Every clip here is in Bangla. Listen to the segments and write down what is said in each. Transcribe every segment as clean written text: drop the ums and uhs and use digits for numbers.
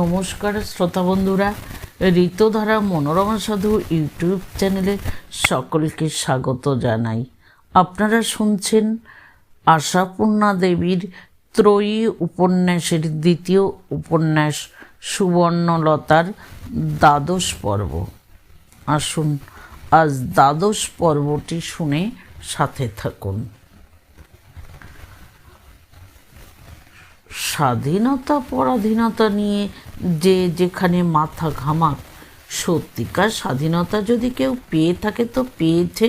নমস্কার শ্রোতা বন্ধুরা, ঋতুধারা মনোরমা সাধু ইউটিউব চ্যানেলে সকলকে স্বাগত জানাই। আপনারা শুনছেন আশাপূর্ণা দেবীর ত্রয়ী উপন্যাসের দ্বিতীয় উপন্যাস সুবর্ণলতার দ্বাদশ পর্ব। আসুন আজ দ্বাদশ পর্বটি শুনে সাথে থাকুন। স্বাধীনতা পরাধীনতা নিয়ে যে যেখানে মাথা ঘামাক, সত্যিকার স্বাধীনতা যদি কেউ পেয়ে থাকে তো পেয়েছে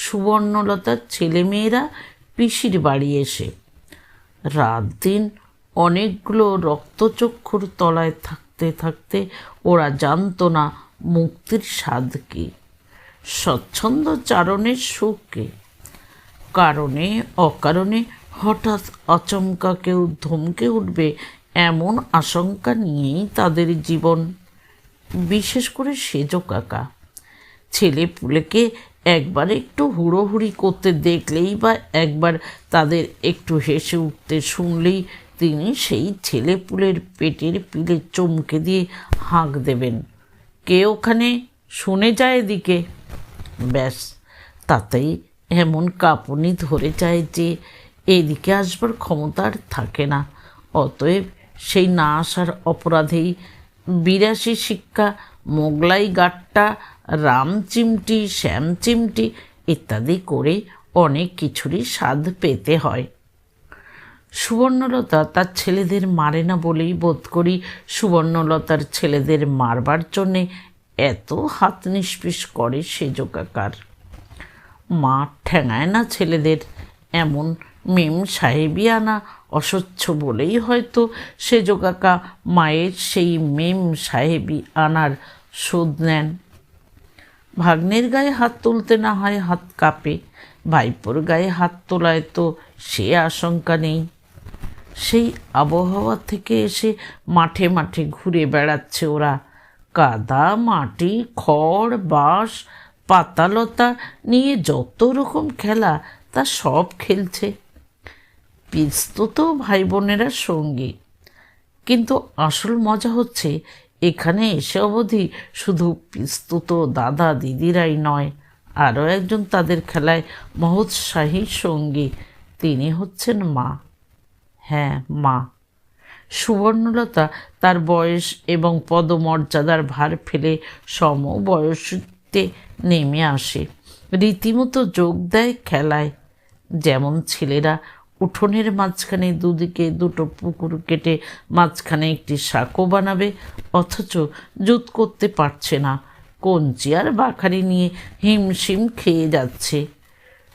সুবর্ণলতার ছেলেমেয়েরা পিসির বাড়ি এসে। রাত দিন অনেকগুলো রক্তচক্ষুর তলায় থাকতে থাকতে ওরা জানতো না মুক্তির স্বাদ কী, স্বচ্ছন্দ চারণের সুখ কী। কারণে অকারণে হঠাৎ আচমকা কেউ ধমকে উঠবে এমন আশঙ্কা নিয়েই তাদের জীবন। বিশেষ করে সেজ কাকা ছেলে পুলেকে একবার একটু হুড়োহুড়ি করতে দেখলেই বা একবার তাদের একটু হেসে উঠতে শুনলেই তিনি সেই ছেলে পুলের পেটের পিলে চমকে দিয়ে হাঁক দেবেন, কে ওখানে, শুনে যায় এদিকে। ব্যাস, তাতেই এমন কাঁপুনি ধরে যায় যে এদিকে আসবার ক্ষমতা আর থাকে না। অতএব সেই না আসার অপরাধেই 82 শিক্ষা, মোগলাই গাট্টা, রাম চিমটি, শ্যাম চিমটি ইত্যাদি করে অনেক কিছুরই স্বাদ পেতে হয়। সুবর্ণলতা তার ছেলেদের মারে না বলেই বোধ করি সুবর্ণলতার ছেলেদের মারবার জন্যে এত হাত নিষ্পিস করে সেজ কাকার। মা ঠেঙায় না ছেলেদের, এমন মেম সাহেবী আনা অস্বচ্ছ বলেই হয়তো সেজ কাকা মায়ের সেই মেম সাহেবী আনার শোধ নেন। ভাগ্নের গায়ে হাত তুলতে না হয় হাত কাঁপে, ভাইপোর গায়ে হাত তোলায় তো সে আশঙ্কা নেই। সেই আবহাওয়া থেকে এসে মাঠে মাঠে ঘুরে বেড়াচ্ছে ওরা। কাদা, মাটি, খড়, বাঁশ, পাতালতা নিয়ে যত রকম খেলা তা সব খেলছে। পিস্তুত ভাই বোনেরা সঙ্গী। কিন্তু আসল মজা হচ্ছে এখানে এসে অবধি শুধু পিস্তুত দাদা দিদিরাই নয়, আরও একজন তাদের খেলায় মহোৎসাহী সঙ্গী, তিনি হচ্ছেন মা। হ্যাঁ, মা। সুবর্ণলতা তার বয়স এবং পদমর্যাদার ভার ফেলে সমবয়সীতে নেমে আসে, রীতিমতো যোগ দেয় খেলায়। যেমন ছেলেরা উঠোনের মাঝখানে দুদিকে দুটো পুকুর কেটে মাঝখানে একটি সাঁকো বানাবে, অথচ জুত করতে পারছে না, কঞ্চি আর বাখারি নিয়ে হিমশিম খেয়ে যাচ্ছে।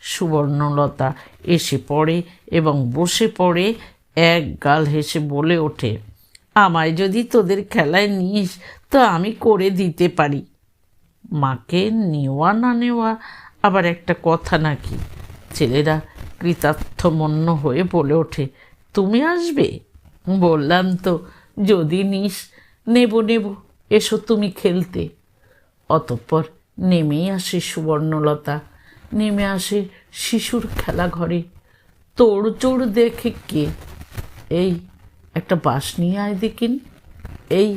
সুবর্ণলতা এসে পড়ে এবং বসে পড়ে, এক গাল হেসে বলে ওঠে, আমায় যদি তোদের খেলায় নিস তো আমি করে দিতে পারি। মাকে নেওয়া না নেওয়া আবার একটা কথা নাকি। ছেলেরা কৃতার্থমন্য হয়ে বলে ওঠে, তুমি আসবে? বললাম তো, যদি নিস। নেব, এসো তুমি খেলতে। অতঃপর নেমেই আসে সুবর্ণলতা, নেমে আসে শিশুর খেলা ঘরে। তোড়জোড় দেখে কে, এই একটা বাঁশ নিয়ে আয় দেখিন, এই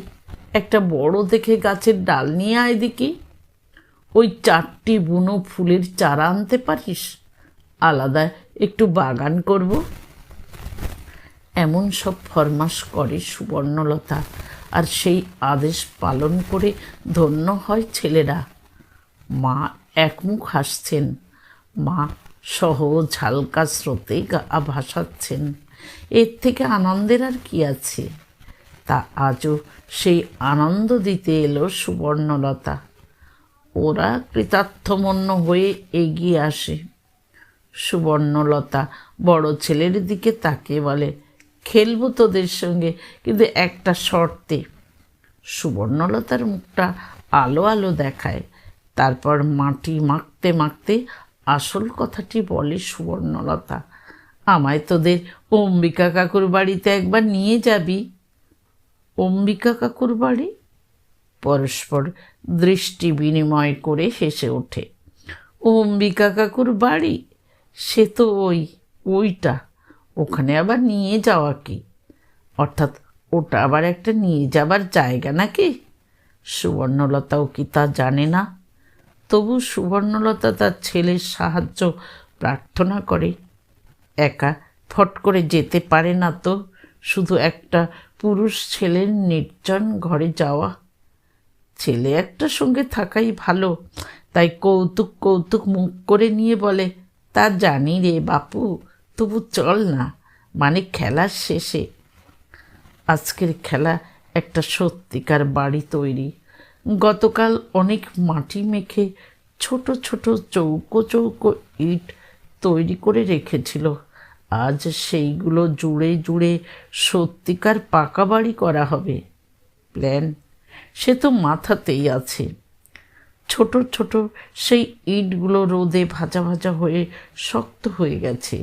একটা বড় দেখে গাছের ডাল নিয়ে আয় দেখি, ওই 4টি বুনো ফুলের চারা আনতে পারিস, আলাদা একটু বাগান করব। এমন সব ফরমাস করে সুবর্ণলতা, আর সেই আদেশ পালন করে ধন্য হয় ছেলেরা। মা একমুখ হাসছেন, মা সহজ হালকা স্রোতে গা ভাসাচ্ছেন। এর থেকে আনন্দের আর কি আছে? তা আজও সেই আনন্দ দিতে এলো সুবর্ণলতা। ওরা কৃতার্থমন্য হয়ে এগিয়ে আসে। সুবর্ণলতা বড় ছেলের দিকে তাকিয়ে বলে, খেলবো তোদের সঙ্গে, কিন্তু একটা শর্তে। সুবর্ণলতার মুখটা আলো আলো দেখায়। তারপর মাটি মাখতে মাখতে আসল কথাটি বলে সুবর্ণলতা, আমায় তোদের অম্বিকা কাকুর বাড়িতে একবার নিয়ে যাবি। অম্বিকা কাকুর বাড়ি? পরস্পর দৃষ্টি বিনিময় করে হেসে ওঠে। অম্বিকা কাকুর বাড়ি? সে তো ওইটা, ওখানে আবার নিয়ে যাওয়া কি? অর্থাৎ ওটা আবার একটা নিয়ে যাবার জায়গা নাকি? সুবর্ণলতাও কি তা জানে না? তবু সুবর্ণলতা তার ছেলের সাহায্য প্রার্থনা করে। একা ফট করে যেতে পারে না তো, শুধু একটা পুরুষ ছেলের নির্জন ঘরে যাওয়া। ছেলে একটা সঙ্গে থাকাই ভালো, তাই কৌতুক কৌতুক মুখ করে নিয়ে বলে, তা জানি রে বাপু, তবু চল না, মানে খেলার শেষে। আজকের খেলা একটা সত্যিকার বাড়ি তৈরি। গতকাল অনেক মাটি মেখে ছোট ছোট চৌকো চৌকো ইট তৈরি করে রেখেছিল। আজ সেইগুলো জুড়ে জুড়ে সত্যিকার পাকা বাড়ি করা হবে। প্ল্যান সে তো মাথাতেই আছে। ছোট ছোট সেই ইটগুলো রোদে ভাজা ভাজা হয়ে শক্ত হয়ে গেছে।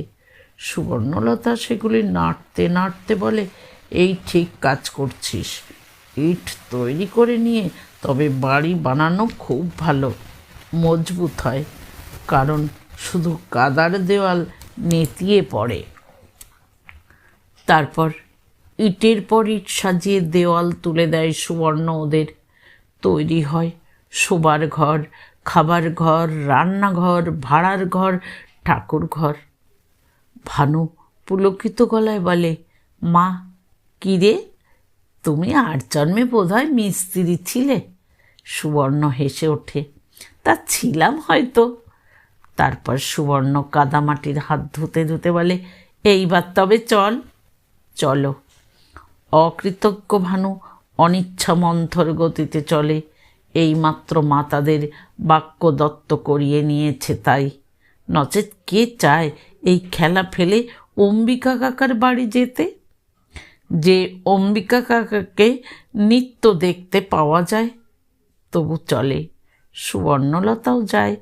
সুবর্ণলতা সেগুলি নাড়তে নাড়তে বলে, এই ঠিক কাজ করছিস। ইট তৈরি করে নিয়ে তবে বাড়ি বানানো খুব ভালো, মজবুত হয়, কারণ শুধু কাদার দেওয়াল নেতিয়ে পড়ে। তারপর ইটের পর ইট সাজিয়ে দেওয়াল তুলে দেয় সুবর্ণ ওদের। তৈরি হয় শোবার ঘর, খাবার ঘর, রান্নাঘর, ভাড়ার ঘর, ঠাকুর ঘর। ভানু পুলকিত গলায় বলে, মা, কী রে, তুমি 8 জন্মে বোধহয় মিস্ত্রি ছিলে? সুবর্ণ হেসে ওঠে, তা ছিলাম হয়তো। তারপর সুবর্ণ কাদামাটির হাত ধুতে ধুতে বলে, এইবার তবে চল। চলো। অকৃতজ্ঞ ভানু অনিচ্ছা মন্থর গতিতে চলে। এইমাত্র মা তাদের বাক্য দত্ত করিয়ে নিয়েছে তাই। নচেত কে চায় এই খেলা ফেলে অম্বিকা কাকার বাড়ি যেতে, যে অম্বিকা কাকাকে নিত্য দেখতে পাওয়া যায়? তবু চলে। সুবর্ণলতাও যায়।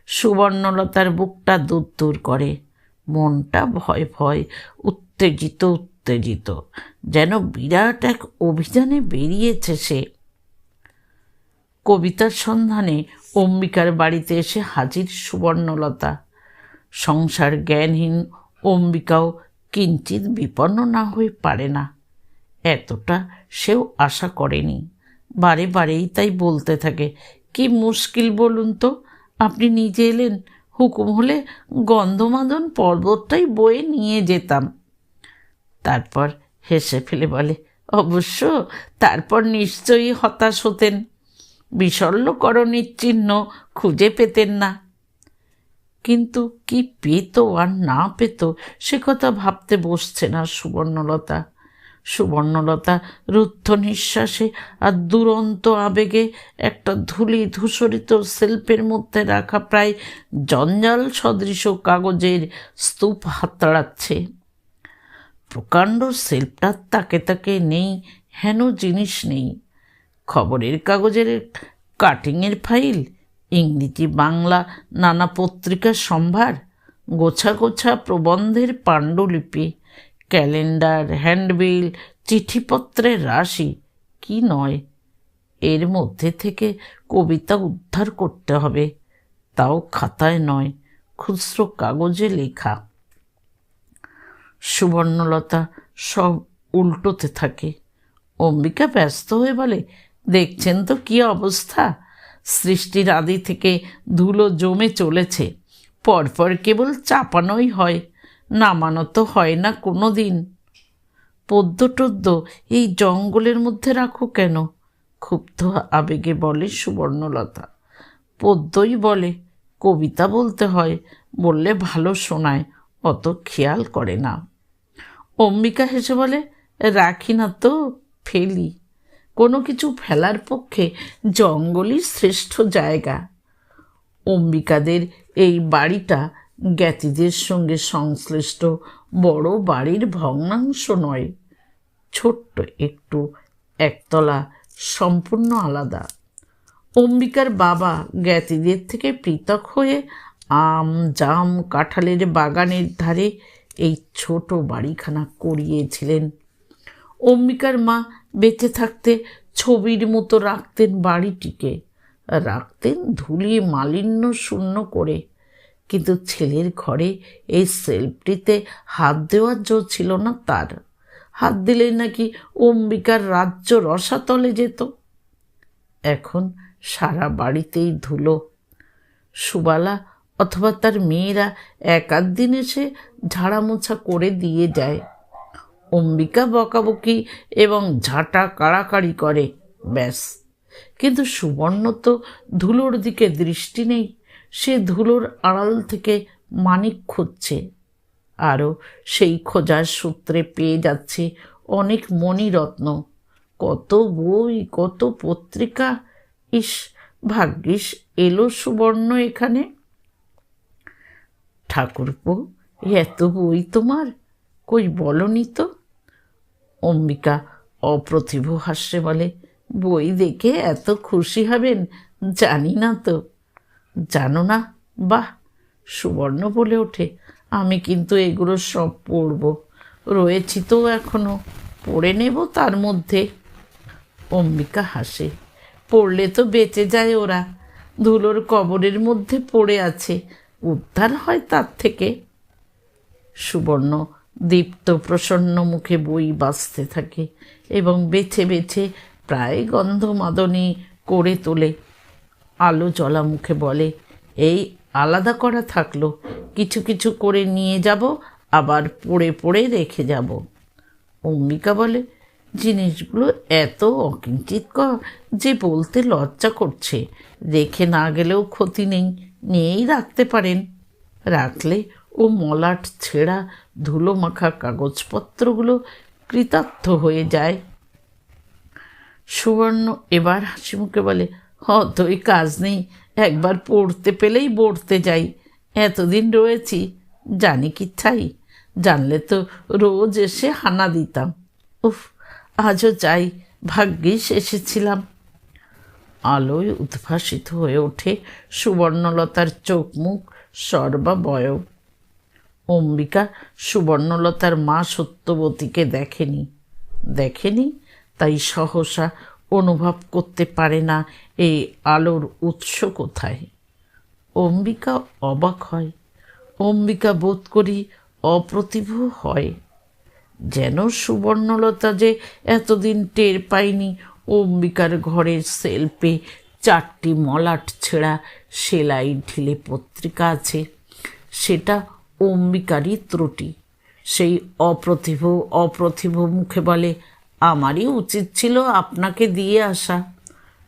সুবর্ণলতার বুকটা দূর দূর করে, মনটা ভয় ভয়, উত্তেজিত উত্তেজিত, যেন বিরাট এক অভিযানে বেরিয়েছে সে। কবিতার সন্ধানে অম্বিকার বাড়িতে এসে হাজির সুবর্ণলতা। সংসার জ্ঞানহীন অম্বিকাও কিঞ্চিৎ বিপন্ন না হয়ে পারে না, এতটা সেও আশা করেনি। বারে বারেই তাই বলতে থাকে, কি মুশকিল বলুন তো, আপনি নিজে এলেন, হুকুম হলে গন্ধমাদন পর্বতটাই বয়ে নিয়ে যেতাম। তারপর হেসে ফেলে বলে, অবশ্য তারপর নিশ্চয়ই হতাশ হতেন, বিশল্যকরণের চিহ্ন খুঁজে পেতেন না। কিন্তু কি পেত আর না পেত সে কথা ভাবতে বসছে না সুবর্ণলতা। সুবর্ণলতা রুদ্ধ নিঃশ্বাসে আর দুরন্ত আবেগে একটা ধূলি ধূসরিত সেলফের মধ্যে রাখা প্রায় জঞ্জাল সদৃশ কাগজের স্তূপ হাতড়াচ্ছে। প্রকাণ্ড সেলফটার তাকে তাকে নেই হেন জিনিস নেই। খবরের কাগজের কাটিংয়ের ফাইল, ইংরেজি বাংলা নানা পত্রিকার সম্ভার, গোছা গোছা প্রবন্ধের পাণ্ডুলিপি, ক্যালেন্ডার, হ্যান্ডবিল, চিঠিপত্রের রাশি, কি নয়। এর মধ্যে থেকে কবিতা উদ্ধার করতে হবে, তাও খাতায় নয়, খুচরো কাগজে লেখা। সুবর্ণলতা সব উল্টোতে থাকে। অম্বিকা ব্যস্ত হয়ে বলে, দেখছেন তো কি অবস্থা, সৃষ্টির আদি থেকে ধুলো জমে চলেছে, পরপর কেবল চাপানোই হয়, নামানো তো হয় না কোনো দিন। পদ্য টদ্য এই জঙ্গলের মধ্যে রাখো কেন? ক্ষুব্ধ আবেগে বলে সুবর্ণলতা। পদ্যই বলে, কবিতা বলতে হয়, বললে ভালো শোনায়, অত খেয়াল করে না। অম্বিকা হেসে বলে, রাখি না তো, ফেলি। কোনো কিছু ফেলার পক্ষে জঙ্গলই শ্রেষ্ঠ জায়গা। অম্বিকাদের এই বাড়িটা জ্ঞাতিদের সঙ্গে সংশ্লিষ্ট বড় বাড়ির ভগ্নাংশ নয়, ছোট্ট একটু একতলা, সম্পূর্ণ আলাদা। অম্বিকার বাবা জ্ঞাতিদের থেকে পৃথক হয়ে আম জাম কাঁঠালের বাগানের ধারে এই ছোট বাড়িখানা করিয়েছিলেন। অম্বিকার মা বেঁচে থাকতে ছবির মতো রাখতেন বাড়িটিকে, রাখতেন ধুলি মালিন্য শূন্য করে। কিন্তু ছেলের ঘরে এই সেলফটিতে হাত দেওয়ার জো ছিল না তার। হাত দিলেই নাকি অম্বিকার রাজ্য রসাতলে যেত। এখন সারা বাড়িতেই ধুলো। সুবালা অথবা তার মেয়েরা এক আধ দিন এসে ঝাড়ামোছা করে দিয়ে যায়। অম্বিকা বকাবকি এবং ঝাঁটা কাড়াকাড়ি করে, ব্যাস। কিন্তু সুবর্ণ তো ধুলোর দিকে দৃষ্টি নেই। সে ধুলোর আড়াল থেকে মানিক খুঁজছে, আরও সেই খোঁজার সূত্রে পেয়ে যাচ্ছে অনেক মণিরত্ন, কত বই, কত পত্রিকা। ইস, ভাগ্যিস এলো সুবর্ণ এখানে। ঠাকুরপো, এত বই তোমার, কই বলনি তো? অম্বিকা অপ্রতিভ হাস্যে বলে, বই দেখে এত খুশি হবেন জানি না তো। জানো না? বাহ! সুবর্ণ বলে ওঠে, আমি কিন্তু এগুলো সব পড়ব, রয়েছি তো এখনো, পড়ে নেব তার মধ্যে। অম্বিকা হাসে, পড়লে তো বেঁচে যায় ওরা, ধুলোর কবরের মধ্যে পড়ে আছে, উদ্ধার হয় তার থেকে। সুবর্ণ দীপ্ত প্রসন্ন মুখে বই বাঁচতে থাকে এবং বেছে বেছে প্রায় গন্ধমাদনী করে তোলে। আলো জ্বলা মুখে বলে, এই আলাদা করা থাকলো, কিছু কিছু করে নিয়ে যাব, আবার পড়ে পড়ে রেখে যাব। অম্বিকা বলে, জিনিসগুলো এত অকিঞ্চিৎকর যে বলতে লজ্জা করছে, রেখে না গেলেও ক্ষতি নেই, নিয়েই রাখতে পারেন। রাখলে ও মলাট ছেঁড়া ধুলো মাখা কাগজপত্রগুলো কৃতার্থ হয়ে যায়। সুবর্ণ এবার হাসি মুখে বলে, অতই কাজ নেই, একবার পড়তে পেলেই পড়তে যাই, এতদিন রয়েছি, জানি কি চাই, জানলে তো রোজ এসে হানা দিতাম। উফ, আজও যাই, ভাগ্যিস এসেছিলাম। আলোয় উদ্ভাসিত হয়ে ওঠে সুবর্ণলতার চোখ মুখ সর্বাবয়ব। অম্বিকা সুবর্ণলতার মা সত্যবতীকে দেখেনি, তাই সহসা অনুভব করতে পারে না এই আলোর উৎস কোথায়। অম্বিকা অবাক হয়, অম্বিকা বোধ করি অপ্রতিভ হয়, যেন সুবর্ণলতা যে এতদিন টের পায়নি অম্বিকার ঘরের সেলফে 4টি মলাট ছেঁড়া সেলাই ঢিলে পত্রিকা আছে, সেটা অম্বিকারই ত্রুটি। সেই অপ্রতিভ মুখে বলে, আমারই উচিত ছিল আপনাকে দিয়ে আসা।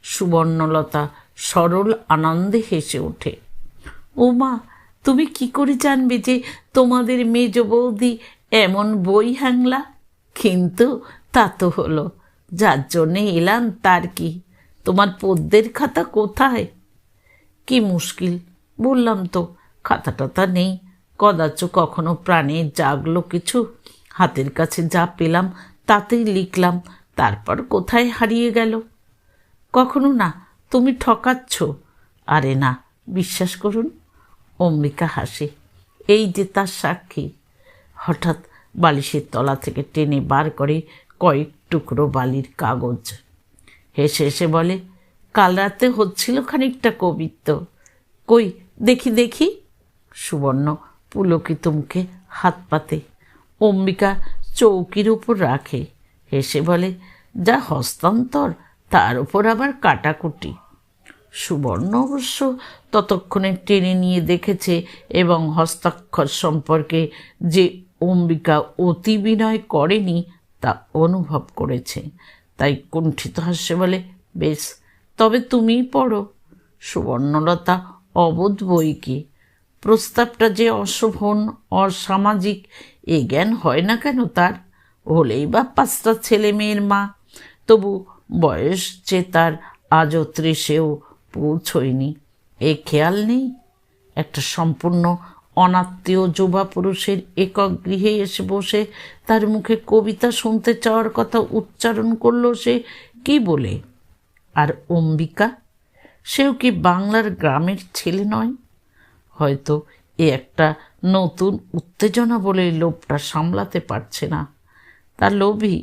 সুবর্ণলতা সরল আনন্দে হেসে ওঠে, ও মা, তুমি কি করে জানবে যে তোমাদের মেজ বৌদি এমন বই হ্যাংলা? কিন্তু তা তো হলো, যার জন্যে এলাম তার কি? তোমার পদ্যের খাতা কোথায়? কি মুশকিল, বললাম তো, খাতা টাতা নেই, কদাচ কখনো প্রাণে জাগলো কিছু, হাতের কাছে যা পেলাম তাতেই লিখলাম, তারপর কোথায় হারিয়ে গেল। কখনো না, তুমি ঠকাচ্ছ। আরে না, বিশ্বাস করুন। অম্বিকা হাসে, এই যে তার সাক্ষী। হঠাৎ বালিশের তলা থেকে টেনে বার করে কয়েক টুকরো বালির কাগজ, হেসে হেসে বলে, কাল রাতে হচ্ছিল খানিকটা কবিত্ব, কই দেখি দেখি। সুবর্ণ পুলকিত মুখে হাত পাতে, অম্বিকা চৌকির উপর রাখে, হেসে বলে, যা হস্তান্তর তার উপর আবার কাটাকুটি। সুবর্ণ অবশ্য ততক্ষণে টেনে নিয়ে দেখেছে এবং হস্তাক্ষর সম্পর্কে যে অম্বিকা অতি বিনয় করেনি তা অনুভব করেছে, তাই কুণ্ঠিত হাস্যে বলে, বেশ, তবে তুমিই পড়ো। সুবর্ণলতা অবোধ বই কি, প্রস্তাবটা যে অশোভন অসামাজিক এ জ্ঞান হয় না কেন তার? হলেই বা 5টা ছেলে মেয়ের মা, তবু বয়স যে তার আজও 30-এও পৌঁছয়নি, এ খেয়াল নেই? একটা সম্পূর্ণ অনাত্মীয় যুবা পুরুষের একক গৃহে এসে বসে তার মুখে কবিতা শুনতে চাওয়ার কথা উচ্চারণ করলো সে কি বলে? আর অম্বিকা, সেও কি বাংলার গ্রামের ছেলে নয়? হয়তো এ একটা নতুন উত্তেজনা বলে লোভটা সামলাতে পারছে না। তার লোভী,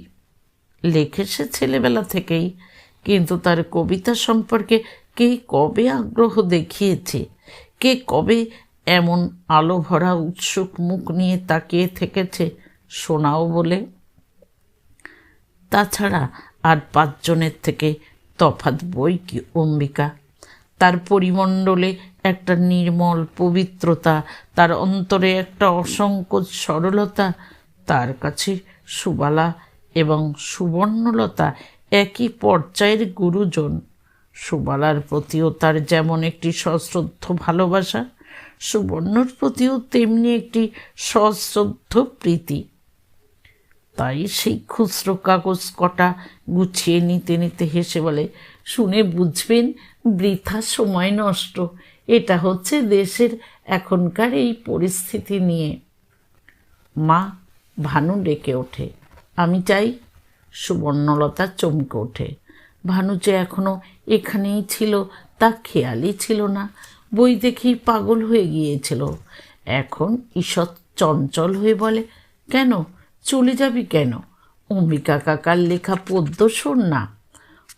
লেখে সে ছেলেবেলা থেকেই, কিন্তু তার কবিতা সম্পর্কে কে কবে আগ্রহ দেখিয়েছে? কে কবে এমন আলো ভরা উৎসুক মুখ নিয়ে তাকিয়ে থেকেছে শোনাও বলে? তাছাড়া আর 5 জনের থেকে তফাৎ বই কি অম্বিকা। তার পরিমণ্ডলে একটা নির্মল পবিত্রতা, তার অন্তরে একটা অসংকোচ সরলতা। তার কাছে সুবালা এবং সুবর্ণলতা একই পর্যায়ের গুরুজন। সুবালার প্রতিও তার যেমন একটি সশ্রদ্ধ ভালোবাসা, সুবর্ণর প্রতিও তেমনি একটি সশ্রদ্ধ প্রীতি। তাই সেই খুচরো কাগজ কটা গুছিয়ে নিতে নিতে হেসে বলে, শুনে বুঝবেন বৃথা সময় নষ্ট। এটা হচ্ছে দেশের এখনকার এই পরিস্থিতি নিয়ে। মা, ভানু ডেকে ওঠে। আমি চাই। সুবর্ণলতা চমকে ওঠে। ভানু যে এখনো এখানেই ছিল তা খেয়ালই ছিল না। বই দেখেই পাগল হয়ে গিয়েছিল। এখন ঈষৎ চঞ্চল হয়ে বলে, কেন চলে যাবি কেন? অম্বিকা কাকার লেখা পদ্য শোন না।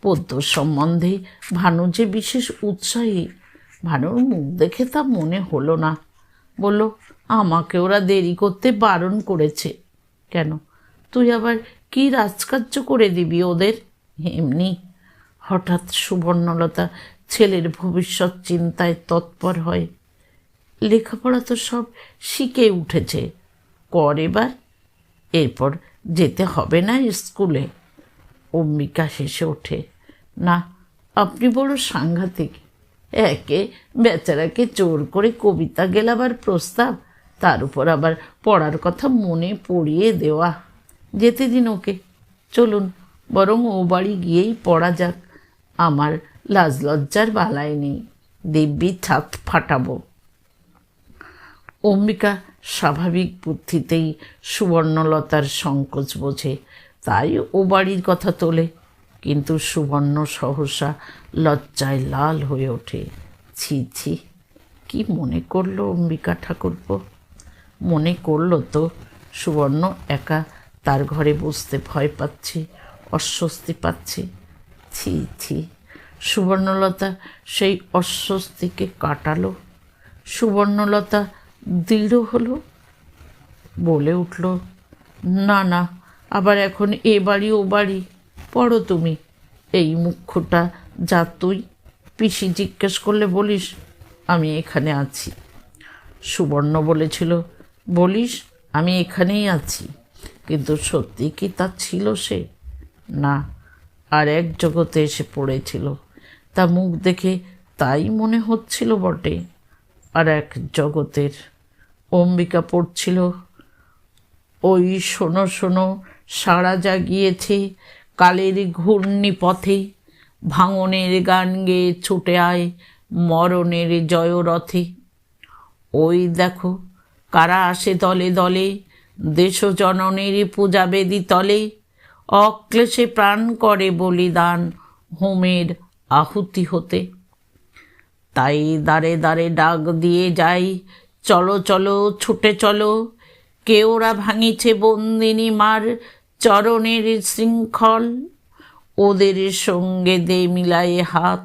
পদ্য সম্বন্ধে ভানু যে বিশেষ উৎসাহী। ভানুর মুখ দেখে তা মনে হলো না। বলল, আমাকে ওরা দেরি করতে বারণ করেছে। কেন, তুই আবার কি রাজকার্য করে দিবি ওদের? এমনি। হঠাৎ সুবর্ণলতা ছেলের ভবিষ্যৎ চিন্তায় তৎপর হয়। লেখাপড়া তো সব শিখে উঠেছে, কর এবার। এরপর যেতে হবে না স্কুলে? অম্বিকা হেসে ওঠে। না, আপনি বড় সাংঘাতিক। একে বেচারাকে জোর করে কবিতা গেলাবার প্রস্তাব, তার উপর আবার পড়ার কথা মনে পড়িয়ে দেওয়া। যেতে দিন ওকে। চলুন বরং ও বাড়ি গিয়েই পড়া যাক। আমার লাজ লজ্জার বালাই নেই, দিব্যি ছাদ ফাটাবো। অম্বিকা স্বাভাবিক বুদ্ধিতেই সুবর্ণলতার সংকোচ বোঝে, তাই ও বাড়ির কথা তোলে। কিন্তু সুবর্ণ সহসা লজ্জায় লাল হয়ে ওঠে। ছি ছি, কি মনে করলো অম্বিকা ঠাকুরপো? মনে করলো তো সুবর্ণ একা তার ঘরে বসতে ভয় পাচ্ছে, অস্বস্তি পাচ্ছে। ছি ছি। সুবর্ণলতা সেই অস্বস্তিকে কাটালো। সুবর্ণলতা দৃঢ় হলো, বলে উঠল, না না, আবার এখন এ বাড়ি ও বাড়ি। পড়ো তুমি। এই মুখ্যটা যা তুই। পিসি জিজ্ঞেস করলে বলিস আমি এখানে আছি। সুবর্ণ বলেছিল, বলিস আমি এখানেই আছি। কিন্তু সত্যি কি তা ছিল সে? না, আর এক জগতে এসে পড়েছিল। তা মুখ দেখে তাই মনে হচ্ছিল বটে। আর এক জগতের। অম্বিকা পড়ছিল, ওই শোনো শোনো সাড়া জাগিয়েছে কালের ঘূর্ণি পথে, ভাঙনের গান গেয়ে ছুটে আয় মরণের জয়রথে। ওই দেখো কারা আসে দলে দলে, দেশ জননের পূজাবেদী তলে, অক্লেশে প্রাণ করে বলিদান হোমের আহুতি হতে। তাই দাঁড়ে দাঁড়ে ডাক দিয়ে যাই, চলো চলো ছুটে চলো, কে ওরা ভাঙিছে বন্দিনী মার চরণের শৃঙ্খল। ওদের সঙ্গে দে মিলায়ে হাত,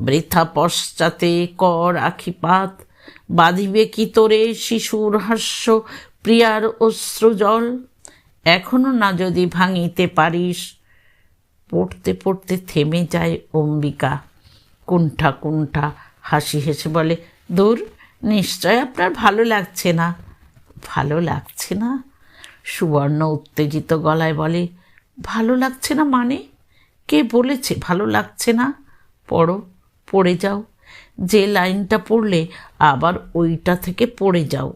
বৃথা পশ্চাতে কর আখিপাত, বাঁধিবে কি তোরে শিশুর হাস্য প্রিয়ার অশ্রুজল। এখনো না যদি ভাঙিতে পারিস। পড়তে পড়তে থেমে যায় অম্বিকা। কুণ্ঠা কুণ্ঠা হাসি হেসে বলে, দূর, নিশ্চয় আপনার ভালো লাগছে না। ভালো লাগছে না? সুবর্ণ উত্তেজিত গলায় বলে, ভালো লাগছে না মানে? কে বলেছে ভালো লাগছে না? পড়ো, পড়ে যাও। যে লাইনটা পড়লে আবার ওইটা থেকে পড়ে যাও।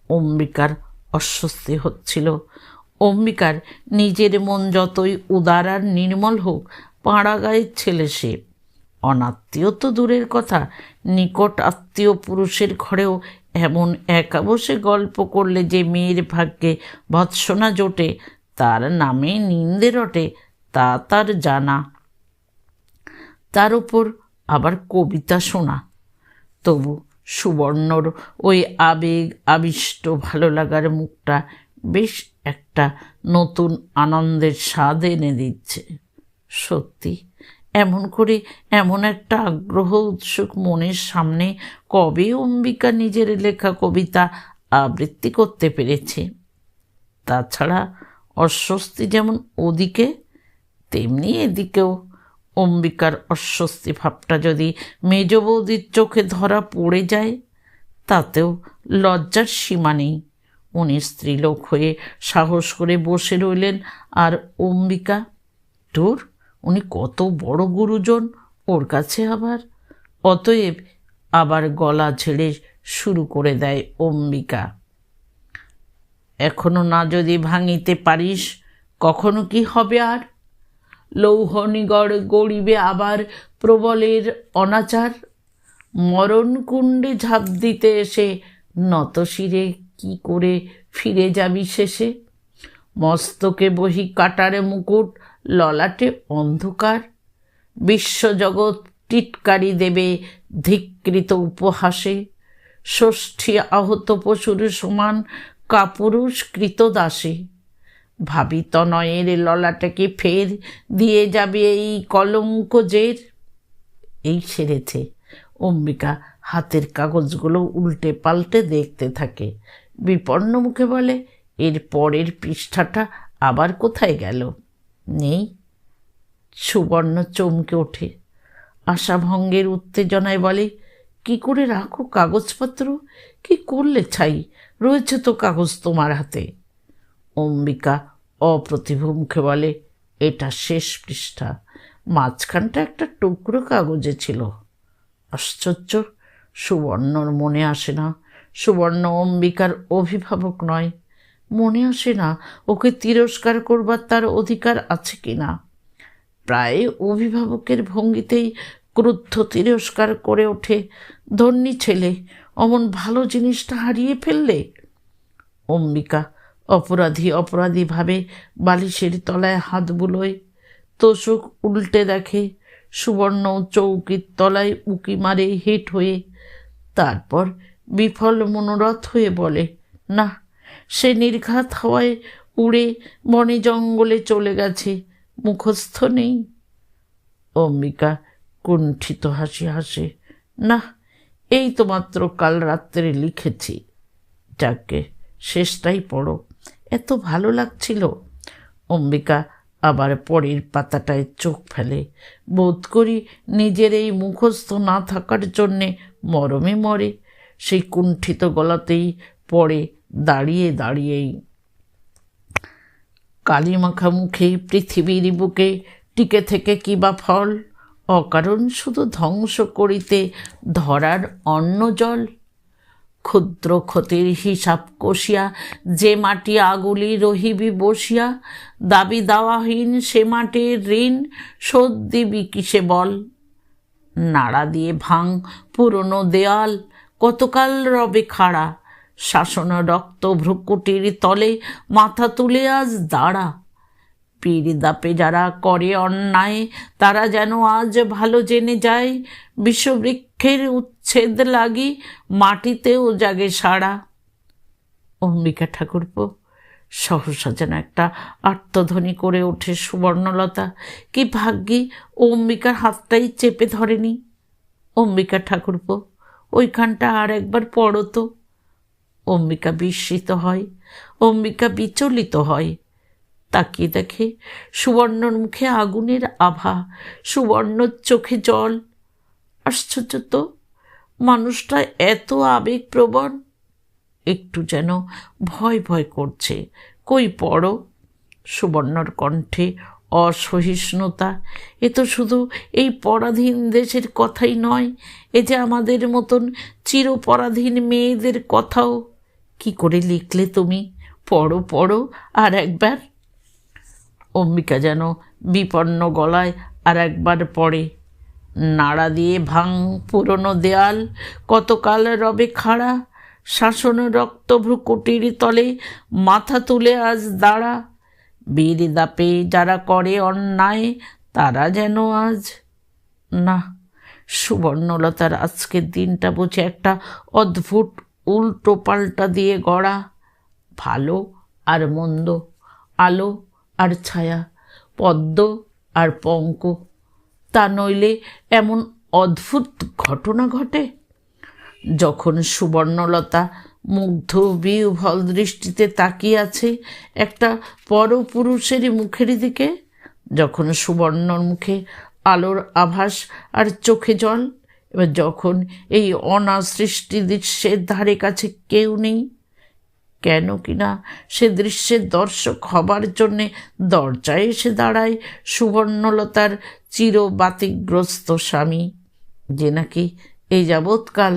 অম্বিকার অস্বস্তি হচ্ছিল। অম্বিকার নিজের মন যতই উদার আর নির্মল হোক, পাড়া গায়ের ছেলে সে। অনাত্মীয় তো দূরের কথা, নিকট আত্মীয় পুরুষের ঘরেও এমন একা বসে গল্প করলে যে মেয়ের ভাগ্যে ভৎসনা জোটে, তার নামে নিন্দে রটে, তা তার জানা। তার উপর আবার কবিতা শোনা। তবু সুবর্ণর ওই আবেগ আবিষ্ট ভালো লাগার মুখটা বেশ একটা নতুন আনন্দের স্বাদ এনে দিচ্ছে। সত্যি, এমন করে এমন একটা আগ্রহ উৎসুক মনের সামনে কবে অম্বিকা নিজের লেখা কবিতা আবৃত্তি করতে পেরেছে? তাছাড়া অস্বস্তি যেমন ওদিকে, তেমনি এদিকেও অম্বিকার অস্বস্তি ভাবটা যদি মেজ বৌদির চোখে ধরা পড়ে যায় তাতেও লজ্জার সীমা নেই। উনি স্ত্রীলোক হয়ে সাহস করে বসে রইলেন, আর অম্বিকা, ধুর, উনি কত বড় গুরুজন ওর কাছে আবার। অতএব আবার গলা ঝেড়ে শুরু করে দেয় অম্বিকা, এখনো না যদি ভাঙিতে পারিস কখনো কি হবে আর? লৌহনিগড় গড়িবে আবার প্রবলের অনাচার, মরণকুণ্ডে ঝাঁপ দিতে এসে নতশিরে কি করে ফিরে যাবি শেষে? মস্তকে বহি কাটারে মুকুট, ললাটে অন্ধকার, বিশ্বজগৎ টিটকারি দেবে ধিক্কৃত উপহাসে। ষষ্ঠী আহত পশুর সমান কাপুরুষ কৃতদাসে, ভাবি তনয়ের ললাটাকে ফের দিয়ে যাবে এই কলঙ্ক জের। এই সেরেছে। অম্বিকা হাতের কাগজগুলো উল্টে পাল্টে দেখতে থাকে, বিপন্ন মুখে বলে, এর পরের পৃষ্ঠাটা আবার কোথায় গেল? নেই। সুবর্ণ চমকে ওঠে, আশাভঙ্গের উত্তেজনায় বলে, কি করে রাখো কাগজপত্র? কি করলে ছাই? রয়েছে তো কাগজ তোমার হাতে। অম্বিকা অপ্রতিভ মুখে বলে, এটা শেষ পৃষ্ঠা, মাঝখানটা একটা টুকরো কাগজে ছিল। আশ্চর্য, সুবর্ণর মনে আসে না সুবর্ণ অম্বিকার অভিভাবক নয়। মনে আসে না ওকে তিরস্কার করবার তার অধিকার আছে কি না। প্রায় অভিভাবকের ভঙ্গিতেই ক্রুদ্ধ তিরস্কার করে ওঠে, ধন্যী ছেলে, অমন ভালো জিনিসটা হারিয়ে ফেললে। অম্বিকা অপরাধী অপরাধী ভাবে বালিশের তলায় হাত বুলোয়, তোষক উল্টে দেখে, সুবর্ণ চৌকির তলায় উকি মারে হেঁট হয়ে। তারপর বিফল মনোরথ হয়ে বলে, না, সে নির্ঘাত হওয়ায় উড়ে বনে জঙ্গলে চলে গেছে, মুখস্থ নেই। অম্বিকা কুণ্ঠিত হাসি হাসে, না, এই তো মাত্র কাল রাত্রে লিখেছি। যাকে শেষটাই পড়ো, এত ভালো লাগছিল। অম্বিকা আবার পরের পাতাটায় চোখ ফেলে, বোধ করি নিজের এই মুখস্থ না থাকার জন্যে মরমে মরে। সেই কুণ্ঠিত গলাতেই পড়ে দাঁড়িয়ে দাঁড়িয়েই, কালিমাখা মুখে পৃথিবীর বুকে টিকে থেকে কি বা ফল? অকারণ শুধু ধ্বংস করিতে ধরার অন্ন জল। ক্ষুদ্র ক্ষতির হিসাব কষিয়া যে মাটি আগুলি রহিবি বসিয়া, দাবি দাওয়াহীন সে মাটির ঋণ শোধ দিবি কিসে বল? নাড়া দিয়ে ভাঙ পুরনো দেয়াল, কতকাল রবে খাড়া, শাসন রক্ত ভ্রুকুটির তলে মাথা তুলে আজ দাঁড়া। পীর দাপে যারা করে অন্যায় তারা যেন আজ ভালো জেনে যায়, বিশ্ববৃক্ষের উচ্ছেদ লাগি মাটিতেও জাগে সাড়া। অম্বিকা ঠাকুরপো, সহসা যেন একটা আর্তধ্বনি করে ওঠে সুবর্ণলতা। কি ভাগ্যি অম্বিকার হাতটাই চেপে ধরেনি। অম্বিকা ঠাকুরপো, ওইখানটা আর একবার পড়ো তো। অম্বিকা বিস্মিত হয়, অম্বিকা বিচলিত হয়। তাকিয়ে দেখে সুবর্ণর মুখে আগুনের আভা, সুবর্ণর চোখে জল। আশ্চর্য তো, মানুষটা এত আবেগপ্রবণ। একটু যেন ভয় ভয় করছে। কই পড়ো। সুবর্ণর কণ্ঠে অসহিষ্ণুতা। এ তো শুধু এই পরাধীন দেশের কথাই নয়, এ যে আমাদের মতন চিরপরাধীন মেয়েদের কথাও। কি করে লিখলে তুমি? পড়ো পড়ো আর একবার। অম্বিকা যেন বিপন্ন গলায় আর একবার পড়ে, নাড়া দিয়ে ভাঙ পুরনো দেয়াল, কতকাল রবে খাড়া, শাসন রক্ত ভ্রুকুটির তলে মাথা তুলে আজ দাঁড়া। বীর দাপে যারা করে অন্যায় তারা যেন আজ। না, সুবর্ণলতার আজকের দিনটা বুঝে একটা অদ্ভুত উল্টো পাল্টা দিয়ে গড়া। ভালো আর মন্দ, আলো আর ছায়া, পদ্ম আর পঙ্ক, তা নইলে এমন অদ্ভুত ঘটনা ঘটে। যখন সুবর্ণলতা মুগ্ধ বিহ্বল দৃষ্টিতে তাকিয়ে আছে একটা পরপুরুষের মুখের দিকে, যখন সুবর্ণর মুখে আলোর আভাস আর চোখে জল, এবার যখন এই অনাসৃষ্টি দৃশ্যের ধারে কাছে কেউ নেই, কেন কিনা সে দৃশ্যের দর্শক হবার জন্যে দরজায় এসে দাঁড়ায় সুবর্ণলতার চিরবাতিগ্রস্ত স্বামী, যে নাকি এই যাবৎকাল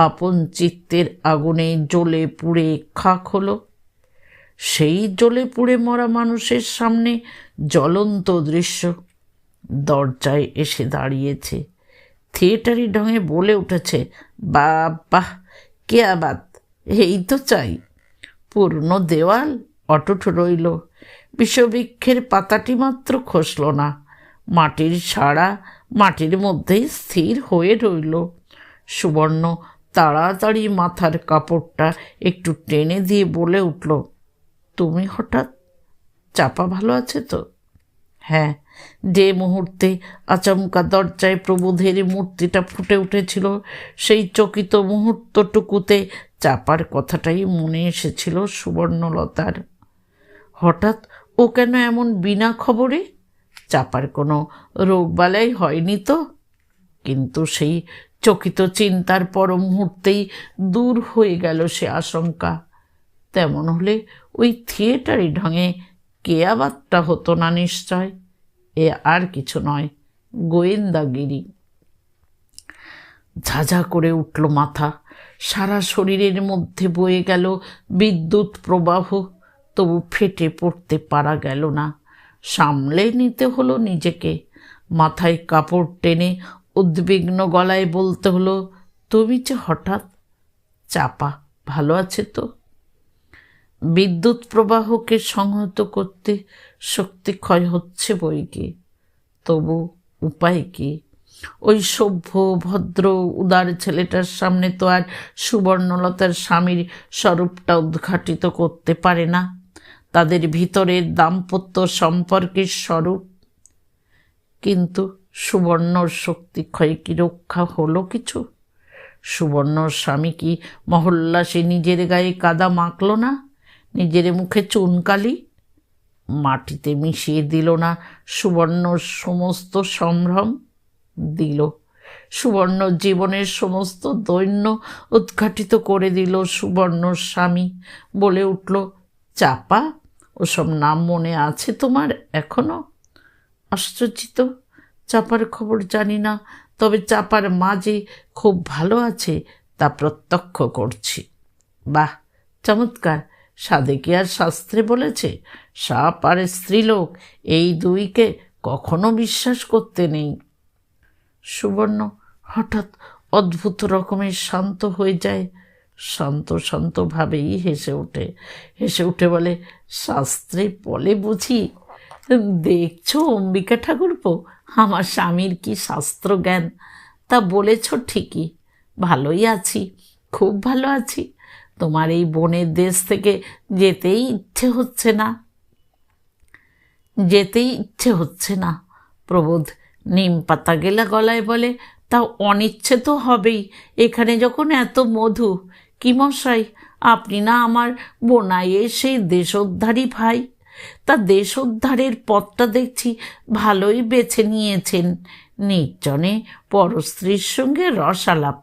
আপন চিত্তের আগুনে জ্বলে পুড়ে খাক হলো। সেই জ্বলে পুড়ে মরা মানুষের সামনে জ্বলন্ত দৃশ্য দরজায় এসে দাঁড়িয়েছে, থিয়েটারি ঢঙে বলে উঠেছে, বাহ, কে আবাদ, এই তো চাই। পূর্ণ দেওয়াল অটুট রইল, বিষবৃক্ষের পাতাটি মাত্র খসল না, মাটির ছাড়া মাটির মধ্যেই স্থির হয়ে রইল। সুবর্ণ তাড়াতাড়ি মাথার কাপড়টা একটু টেনে দিয়ে বলে উঠল, তুমি হঠাৎ? চাপা ভালো আছে তো? হ্যাঁ, যে মুহূর্তে আচমকা দরজায় প্রবোধের মূর্তিটা ফুটে উঠেছিল, সেই চকিত মুহূর্তটুকুতে চাপার কথাটাই মনে এসেছিল সুবর্ণলতার। হঠাৎ ও কেন এমন বিনা খবরে? চাপার কোনো রোগবালাই হয়নি তো? কিন্তু সেই চকিত চিন্তার পর মুহূর্তেই দূর হয়ে গেল সে আশঙ্কা। তেমন হলে ওই থিয়েটারি ঢঙে কেয়াবাতটা হতো না নিশ্চয়। এ আর কিছু নয়, গোয়েন্দাগিরি। ঝাঝা করে উঠল মাথা, সারা শরীরের মধ্যে বয়ে গেল বিদ্যুৎ প্রবাহ, তবু ফেটে পড়তে পারা গেল না। সামলে নিতে হলো নিজেকে, মাথায় কাপড় টেনে উদ্বিগ্ন গলায় বলতে হলো, তুমি যে হঠাৎ? চাপা ভালো আছে তো? বিদ্যুৎ প্রবাহকে সংহত করতে শক্তি ক্ষয় হচ্ছে বই কি, তবু উপায় কি? ওই সভ্য ভদ্র উদার ছেলেটার সামনে তো আর সুবর্ণলতার স্বামীর স্বরূপটা উদ্ঘাটিত করতে পারে না, তাদের ভিতরের দাম্পত্য সম্পর্কের স্বরূপ। কিন্তু সুবর্ণর শক্তি ক্ষয় কি রক্ষা হলো কিছু? সুবর্ণর স্বামী কি মহল্লাসে নিজের গায়ে কাদা মাখল না, নিজের মুখে চুনকালি? মাটিতে মিশিয়ে দিল না সুবর্ণর সমস্ত সম্ভ্রম? দিল। সুবর্ণ জীবনের সমস্ত দৈন্য উদ্ঘাটিত করে দিল সুবর্ণর স্বামী। বলে উঠল, চাপা, ওসব নাম মনে আছে তোমার এখনো? আশ্চর্যিত, চাপার খবর জানি না, তবে চাপার মা যে খুব ভালো আছে তা প্রত্যক্ষ করছি। বাহ, চমৎকার! সাধে কি আর শাস্ত্রে বলেছে, সাপ আর স্ত্রীলোক এই দুইকে কখনো বিশ্বাস করতে নেই? সুবর্ণ হঠাৎ অদ্ভুত রকমের শান্ত হয়ে যায়, শান্ত শান্তভাবেই হেসে উঠে বলে, শাস্ত্রে বলে বুঝি? দেখছো অম্বিকা ঠাকুরপো, আমার স্বামীর কি শাস্ত্র জ্ঞান! তা বলেছ ঠিকই, ভালোই আছি, খুব ভালো আছি। তোমার এই বোনের দেশ থেকে যেতেই ইচ্ছে হচ্ছে না। প্রবোধ নিম পাতা গেলা গলায় বলে, তা অনিচ্ছে তো হবেই, এখানে যখন এত মধু। কি মশাই, আপনি না আমার বোনাইয়ের সেই দেশোদ্ধারী ভাই, তা দেশোদ্ধারের পথটা দেখছি ভালোই বেছে নিয়েছেন। নির্জনে পরস্ত্রীর সঙ্গে রসালাপ।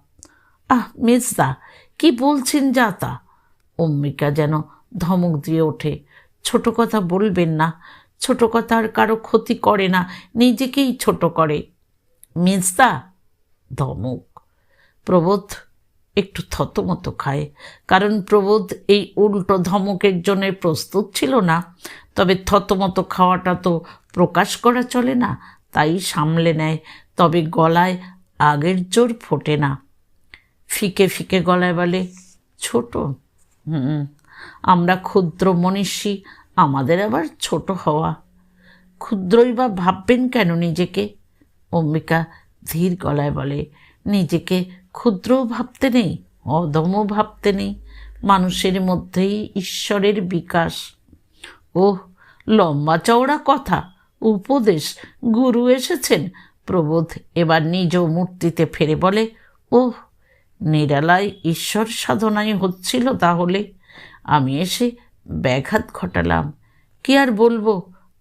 মেজদা, কি বলছেন যা তা? অম্বিকা যেন ধমক দিয়ে ওঠে, ছোট কথা বলবেন না, ছোট কথা আর কারো ক্ষতি করে না, নিজেকেই ছোট করে। মেজদা! ধমক। প্রবোধ একটু থতমত খায়, কারণ প্রবোধ এই উল্টো ধমকের জন্য প্রস্তুত ছিল না। তবে থতমত খাওয়াটা তো প্রকাশ করা চলে না, তাই সামলে নেয়, তবে গলায় আগের জোর ফোটে না। ফিকে ফিকে গলায় বলে, ছোট? আমরা ক্ষুদ্র মনীষী, আমাদের আবার ছোট হওয়া। ক্ষুদ্রই বা ভাববেন কেন নিজেকে? অম্বিকা ধীর গলায় বলে, নিজেকে ক্ষুদ্রও ভাবতে নেই, অধমও ভাবতে নেই, মানুষের মধ্যেই ঈশ্বরের বিকাশ। ওহ, লম্বা চওড়া কথা, উপদেশ, গুরু এসেছেন। প্রবোধ এবার নিজ মূর্তিতে ফেরে বলে, ওহ, নিরালায় ঈশ্বর সাধনাই হচ্ছিল তাহলে? আমি এসে ব্যাঘাত ঘটালাম। কি আর বলবো,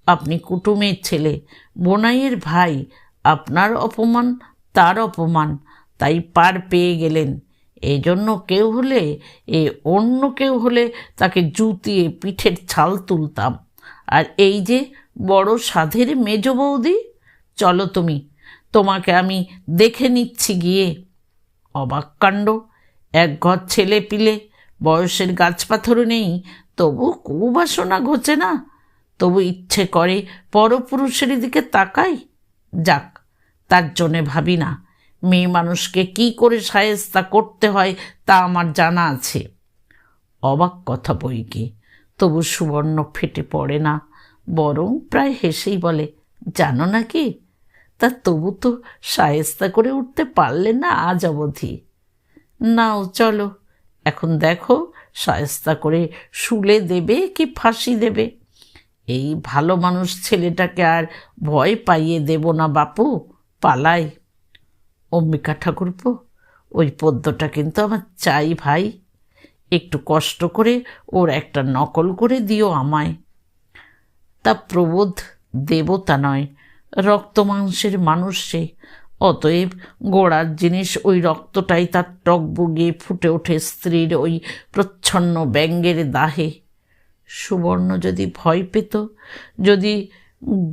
আপনি কুটুমের ছেলে, বোনাইয়ের ভাই, আপনার অপমান তার অপমান, তাই পার পেয়ে গেলেন। এই জন্য কেউ হলে, অন্য কেউ হলে তাকে জুতিয়ে পিঠের ছাল তুলতাম। আর এই যে বড় সাধের মেজ বৌদি, চলো তুমি, তোমাকে আমি দেখে নিচ্ছি গিয়ে। অবাক কাণ্ড! এক ঘর ছেলে পিলে, বয়সের গাছপাথরও নেই, তবু কুবাসনা ঘোচে না, তবু ইচ্ছে করে পরপুরুষের দিকে তাকাই। যাক, তার জন্যে ভাবি না। মেয়ে মানুষকে কি করে শায়েস্তা করতে হয় তা আমার জানা আছে। অবাক কথা বই কি, তবু সুবর্ণ ফেটে পড়ে না, বরং প্রায় হেসেই বলে, জানো না কি? তা তবু তো শায়েস্তা করে উঠতে পারলে না আজ অবধি। নাও চলো, এখন দেখো শায়েস্তা করে শুলে দেবে কি ফাঁসি দেবে। এই ভালো মানুষ ছেলেটাকে আর ভয় পাইয়ে দেব না বাপু, পালাই। অম্বিকা ঠাকুরপো, ওই পদ্মটা কিন্তু আমার চাই ভাই, একটু কষ্ট করে ওর একটা নকল করে দিও আমায়। তা প্রবোধ দেবতা নয়, রক্ত মাংসের মানুষ সে, অতএব গোড়ার জিনিস ওই রক্তটাই তার টকবগিয়ে ফুটে ওঠে স্ত্রীর ওই প্রচ্ছন্ন ব্যঙ্গের দাহে। সুবর্ণ যদি ভয় পেত, যদি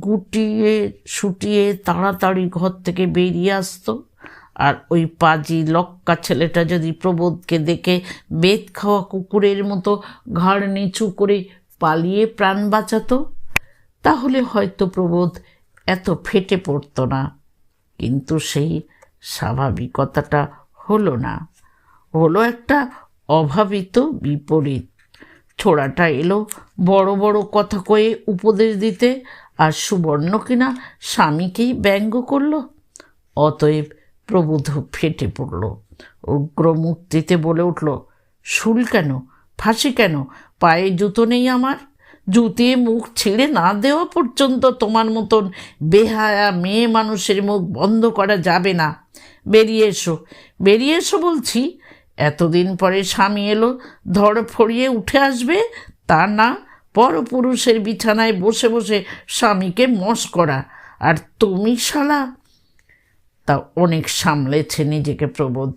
গুটিয়ে শুটিয়ে তাড়াতাড়ি ঘর থেকে বেরিয়ে আসতো, আর ওই পাজি লক্কা ছেলেটা যদি প্রবোধকে দেখে বেত খাওয়া কুকুরের মতো ঘাড় নিচু করে পালিয়ে প্রাণ বাঁচাতো, তাহলে হয়তো প্রবোধ এত ফেটে পড়ত না। কিন্তু সেই স্বাভাবিকতাটা হলো না, হলো একটা অভাবিত বিপরীত। ছোড়াটা এলো বড় বড় কথা কয়ে উপদেশ দিতে, আর সুবর্ণ কিনা স্বামীকেই ব্যঙ্গ করল। অতএব প্রবোধ ফেটে পড়ল, উগ্রমূর্তিতে বলে উঠল, শুল কেন, ফাঁসি কেন? পায়ে জুতো নেই আমার? জুতিয়ে মুখ ছিঁড়ে না দেওয়া পর্যন্ত তোমার মতন বেহায়া মেয়ে মানুষের মুখ বন্ধ করা যাবে না। বেরিয়ে এসো, বেরিয়ে এসো বলছি। এতদিন পরে স্বামী এলো, ধড় ফড়িয়ে উঠে আসবে তা না, পরপুরুষের বিছানায় বসে বসে স্বামীকে মস্করা। আর তুমি শালা! তা অনেক সামলেছে নিজেকে প্রবোধ,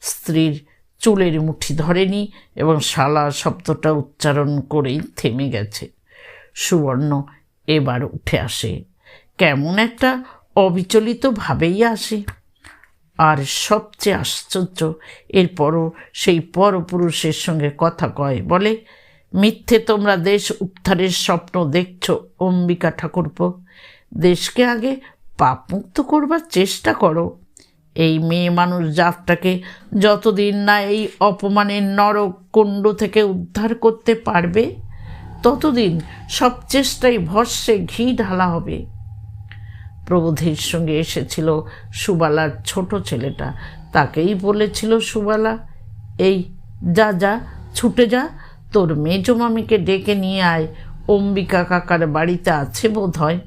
স্ত্রীর চুলের মুঠি ধরেনি এবং শালা শব্দটা উচ্চারণ করেই থেমে গেছে। সুবর্ণ এবার উঠে আসে, কেমন একটা অবিচলিত ভাবেই আসে। আর সবচেয়ে আশ্চর্য, এরপরও সেই পরপুরুষের সঙ্গে কথা কয়, বলে, মিথ্যে তোমরা দেশ উদ্ধারের স্বপ্ন দেখছ অম্বিকা ঠাকুরপো। দেশকে আগে পাপমুক্ত করবার চেষ্টা করো। এই মেয়ে মানুষ জাতটাকে যতদিন না এই অপমানের নরক কুণ্ড থেকে উদ্ধার করতে পারবে, ততদিন সব চেষ্টাই ভস্মে ঘি ঢালা হবে। প্রবোধের সঙ্গে এসেছিল সুবালার ছোট ছেলেটা, তাকেই বলেছিল সুবালা, এই যা যা, ছুটে যা, তোর মেজ মামিকে ডেকে নিয়ে আয়, অম্বিকা কাকার বাড়িতে আছে বোধ হয়।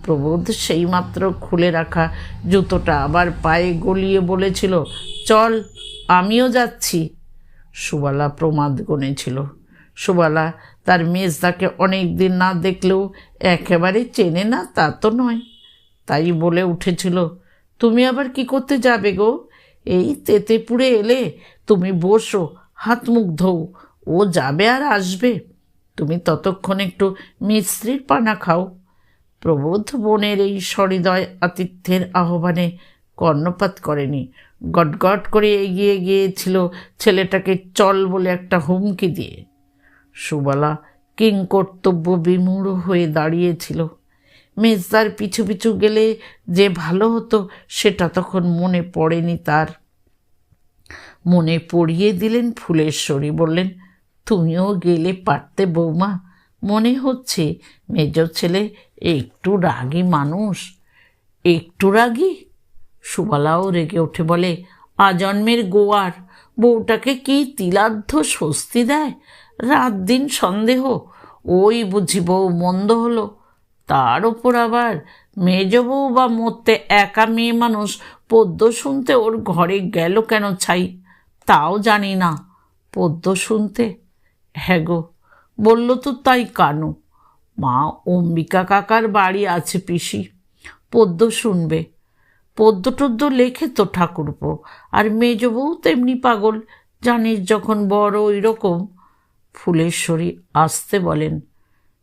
প্রবোধ সেইমাত্র খুলে রাখা জুতোটা আবার পায়ে গলিয়ে বলেছিল, চল, আমিও যাচ্ছি। সুবালা প্রমাদ গনেছিল। সুবালা তার মেজদাকে অনেক দিন না দেখলেও একেবারে চেনে না তা তো নয়, তাই বলে উঠেছিল, তুমি আবার কি করতে যাবে গো? এই তেতেপুরে এলে, তুমি বসো, হাত মুখ ধোও, ও যাবে আর আসবে, তুমি ততক্ষণ একটু মিস্ত্রির পানা খাও। প্রবোধ বোনের এই সহৃদয় আতিথ্যের আহ্বানে কর্ণপাত করেনি, গটগট করে এগিয়ে গিয়েছিল ছেলেটাকে চল বলে একটা হুমকি দিয়ে। সুবালা কিংকর্তব্য বিমূঢ় হয়ে দাঁড়িয়েছিল। মেজদার পিছু পিছু গেলে যে ভালো হতো সেটা তখন মনে পড়েনি তার। মনে পড়িয়ে দিলেন ফুলেশ্বরী, বললেন, তুমিও গেলে পারতে বৌমা, মনে হচ্ছে মেজ ছেলে একটু রাগী মানুষ। একটু রাগী? সুবালাও রেগে ওঠে, বলে, আজন্মের গোয়ার বউটাকে কি তিলার্ধ স্বস্তি দেয়? রাত দিন সন্দেহ, ওই বুঝি বউ মন্দ হলো। তার ওপর আবার মেজ বউ বা মরতে একা মেয়ে মানুষ পদ্য শুনতে ওর ঘরে গেল কেন ছাই, তাও জানি না। পদ্য শুনতে? হ্যাঁ গো, বলল তো তাই কানু। মা অম্বিকা কাকার বাড়ি আছে পিসি, পদ্য শুনবে। পদ্য টদ্য লেখে তো ঠাকুরপো, আর মেজ বউ তেমনি পাগল, জানিস যখন বড় ওই রকম। ফুলেশ্বরী আসতে বলেন,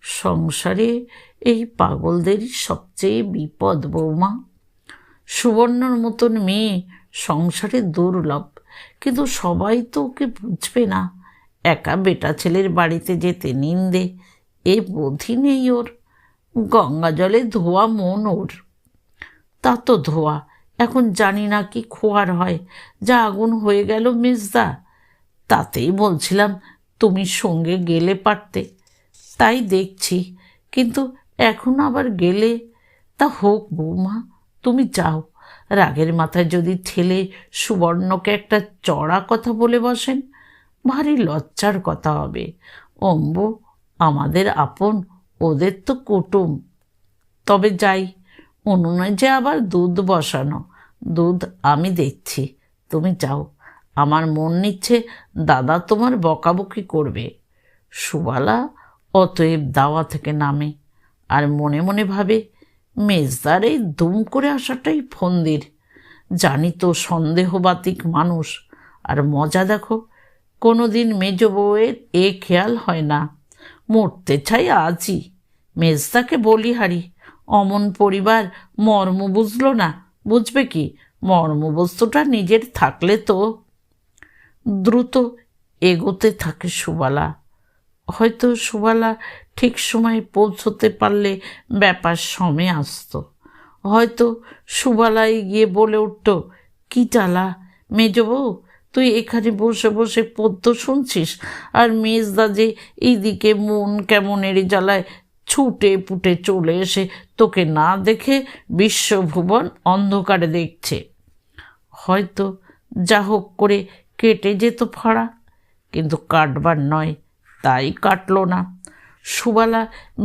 সংসারে এই পাগলদেরই সবচেয়ে বিপদ বৌমা। সুবর্ণর মতন মেয়ে সংসারে দুর্লভ, কিন্তু সবাই তো ওকে বুঝবে না। একা বেটা ছেলের বাড়িতে যেতে নিন্দে, এ বোধই নেই ওর। গঙ্গা জলে ধোয়া মন ওর। তা তো ধোয়া, এখন জানি না কি খোয়ার হয়। যা আগুন হয়ে গেল মেজদা, তাতেই বলছিলাম তুমি সঙ্গে গেলে পারতে। তাই দেখছি, কিন্তু এখন আবার গেলে। তা হোক বৌমা, তুমি যাও। রাগের মাথায় যদি ঠেলে সুবর্ণকে একটা চড়া কথা বলে বসেন, ভারী লজ্জার কথা হবে। অম্বু আমাদের আপন, ওদের তো কুটুম। তবে যাই, উনুনে যে আবার দুধ বসানো, দুধ আমি দেখছি, তুমি যাও। আমার মন নিচ্ছে দাদা তোমার বকাবকি করবে। সুবালা অতএব দাওয়া থেকে নামে, আর মনে মনে ভাবে, মেজদার এই দুম করে আসাটাই ফন্দির। জানি তো সন্দেহবাতিক মানুষ, আর মজা দেখো, কোনো দিন মেজ বউয়ের এ খেয়াল হয় না। মরতে চাই আজই। মেজদাকে বলি হারি, অমন পরিবার মর্ম বুঝল না, বুঝবে কি? মর্মবস্তুটা নিজের থাকলে তো। দ্রুত এগোতে থাকে সুবালা। হয়তো সুবালা ঠিক সময় পৌঁছতে পারলে ব্যাপার সমে আসত। হয়তো সুবালাই গিয়ে বলে উঠত, কি জ্বালা মেজ বউ, তুই এখানে বসে বসে পদ্য শুনছিস, আর মেজদা যে এইদিকে মন কেমনের জ্বালায় ছুটে পুটে চলে এসে তোকে না দেখে বিশ্বভুবন অন্ধকারে দেখছে। হয়তো যা হোক করে কেটে যেত ফাড়া, কিন্তু কাটবার নয়, তাই কাটল না। সুবালা